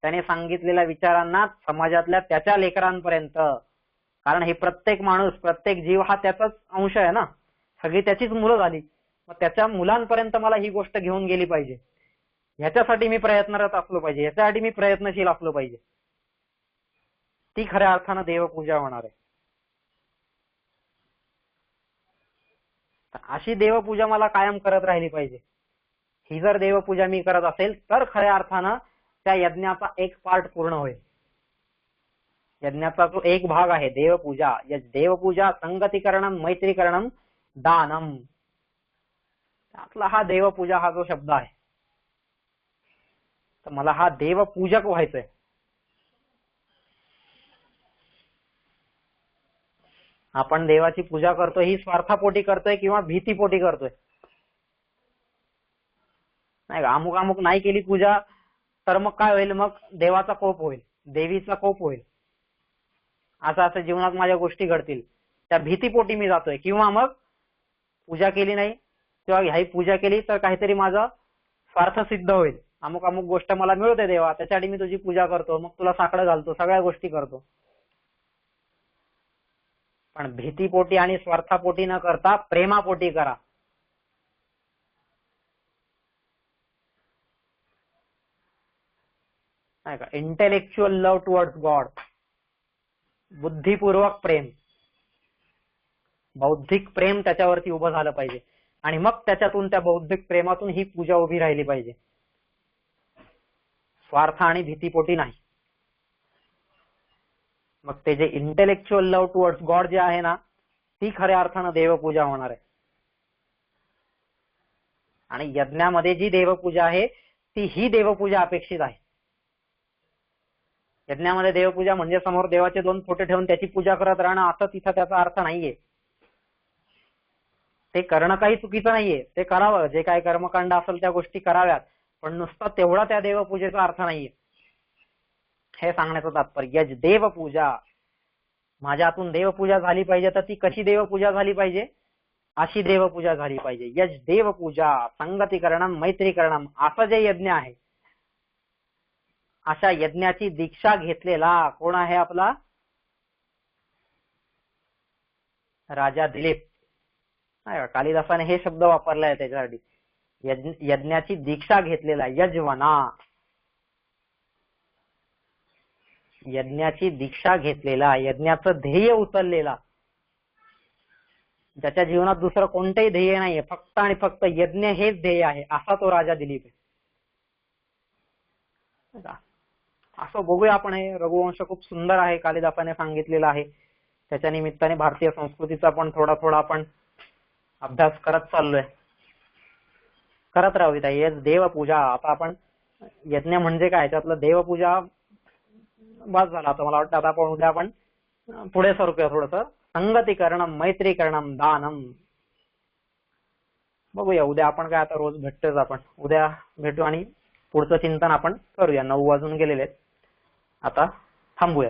त्याने सांगितलेल्या विचारांना समाजातल्या त्याच्या लेकरांपर्यंत, कारण हे प्रत्येक माणूस, प्रत्येक जीव हा त्याचाच अंश आहे ना, सगळी त्याचीच मुलं झाली. मग त्याच्या मुलांपर्यंत मला ही गोष्ट घेऊन गेली पाहिजे. ह्याच्यासाठी मी प्रयत्नरत असलो पाहिजे, ह्याच्यासाठी मी प्रयत्नशील असलो पाहिजे. ती खऱ्या अर्थानं देवपूजा होणार आहे. अशी देवपूजा मला कायम करत राहिली पाहिजे. ही जर देवपूजा मी करत असेल तर खऱ्या अर्थानं त्या यज्ञाचा एक पार्ट पूर्ण होईल. यज्ञाचा जो एक भाग आहे देवपूजा, देवपूजा संगतीकरणम, मैत्रीकरणम, दानम, त्यातला हा देवपूजा हा जो शब्द आहे, तर मला हा देवपूजक व्हायचंय. आपण देवाची पूजा करतोय ही स्वार्थापोटी करतोय किंवा भीतीपोटी करतोय? नाही का, अमुक अमुक नाही केली पूजा तर मग काय होईल? मग देवाचा कोप होईल, देवीचा कोप होईल, असं जीवनात माझ्या गोष्टी घडतील, त्या भीतीपोटी मी जातोय. किंवा मग पूजा केली नाही किंवा ह्याही पूजा केली तर काहीतरी माझा स्वार्थ सिद्ध होईल, अमुक अमुक गोष्ट मला मिळू दे देवा, त्याच्यासाठी मी तुझी पूजा करतो, मग तुला साकडं घालतो, सगळ्या गोष्टी करतो. पण भीतीपोटी आणि स्वार्थापोटी न करता प्रेमापोटी करा. नाही का, इंटेलेक्च्युअल लव्ह टुवर्ड्स गॉड, बुद्धिपूर्वक प्रेम, बौद्धिक प्रेम त्याच्यावरती उभं झालं पाहिजे. आणि मग त्याच्यातून, त्या बौद्धिक प्रेमातून ही पूजा उभी राहिली पाहिजे, स्वार्थ आणि भीतीपोटी नाही. मग ते जे इंटेलेक्च्युअल लव्ह टुवर्ड्स गॉड जे आहे ना, ती खऱ्या अर्थानं देवपूजा होणार आहे. आणि यज्ञामध्ये जी देवपूजा आहे ती ही देवपूजा अपेक्षित आहे. यज्ञामध्ये देवपूजा म्हणजे समोर देवाचे 2 फोटो ठेवून त्याची पूजा करत राहणं, असं तिथं त्याचा अर्थ नाहीये. ते करणं काही चुकीचं नाहीये, ते करावं, जे काय कर्मकांड असेल त्या गोष्टी कराव्यात, पण नुसता तेवढा त्या देवपूजेचा अर्थ नाहीये, हे सांगण्याचं तात्पर्य. यज देवपूजा, माझ्या हातून देवपूजा झाली पाहिजे, तर ती कशी देवपूजा झाली पाहिजे? अशी देवपूजा झाली पाहिजे. यज देवपूजा संगतीकरणम, मैत्रीकरणम, असं जे यज्ञ आहे, अशा यज्ञाची दीक्षा घेतलेला कोण आहे? आपला राजा दिलीप. नाही का, कालिदासाने हे शब्द वापरले आहे त्याच्यासाठी. यज्ञाची दीक्षा घेतलेला यजवना, यज्ञाची दीक्षा घेतलेला, यज्ञाचं ध्येय उचललेला, ज्याच्या जीवनात दुसरं कोणतंही ध्येय नाहीये, फक्त आणि फक्त यज्ञ हेच ध्येय आहे, असा तो राजा दिलीप आहे. असं बघूया आपण. हे रघुवंश खूप सुंदर आहे, कालिदासाने सांगितलेला आहे. त्याच्या निमित्ताने भारतीय संस्कृतीचा पण थोडा थोडा आपण अभ्यास करत चाललोय, करत राहू. हेच देवपूजा. आता आपण यज्ञ म्हणजे काय, त्यातलं देवपूजा बस झाला. आता मला वाटतं आता आपण उद्या आपण पुढे सरकूया थोडस. संगतीकरणम, मैत्रीकरणम, दानम. बघूया उद्या आपण काय, आता रोज भेटतोच आपण, उद्या भेटू आणि पुढचं चिंतन आपण करूया. 9 वाजून गेलेले आहेत, आता थांबूया.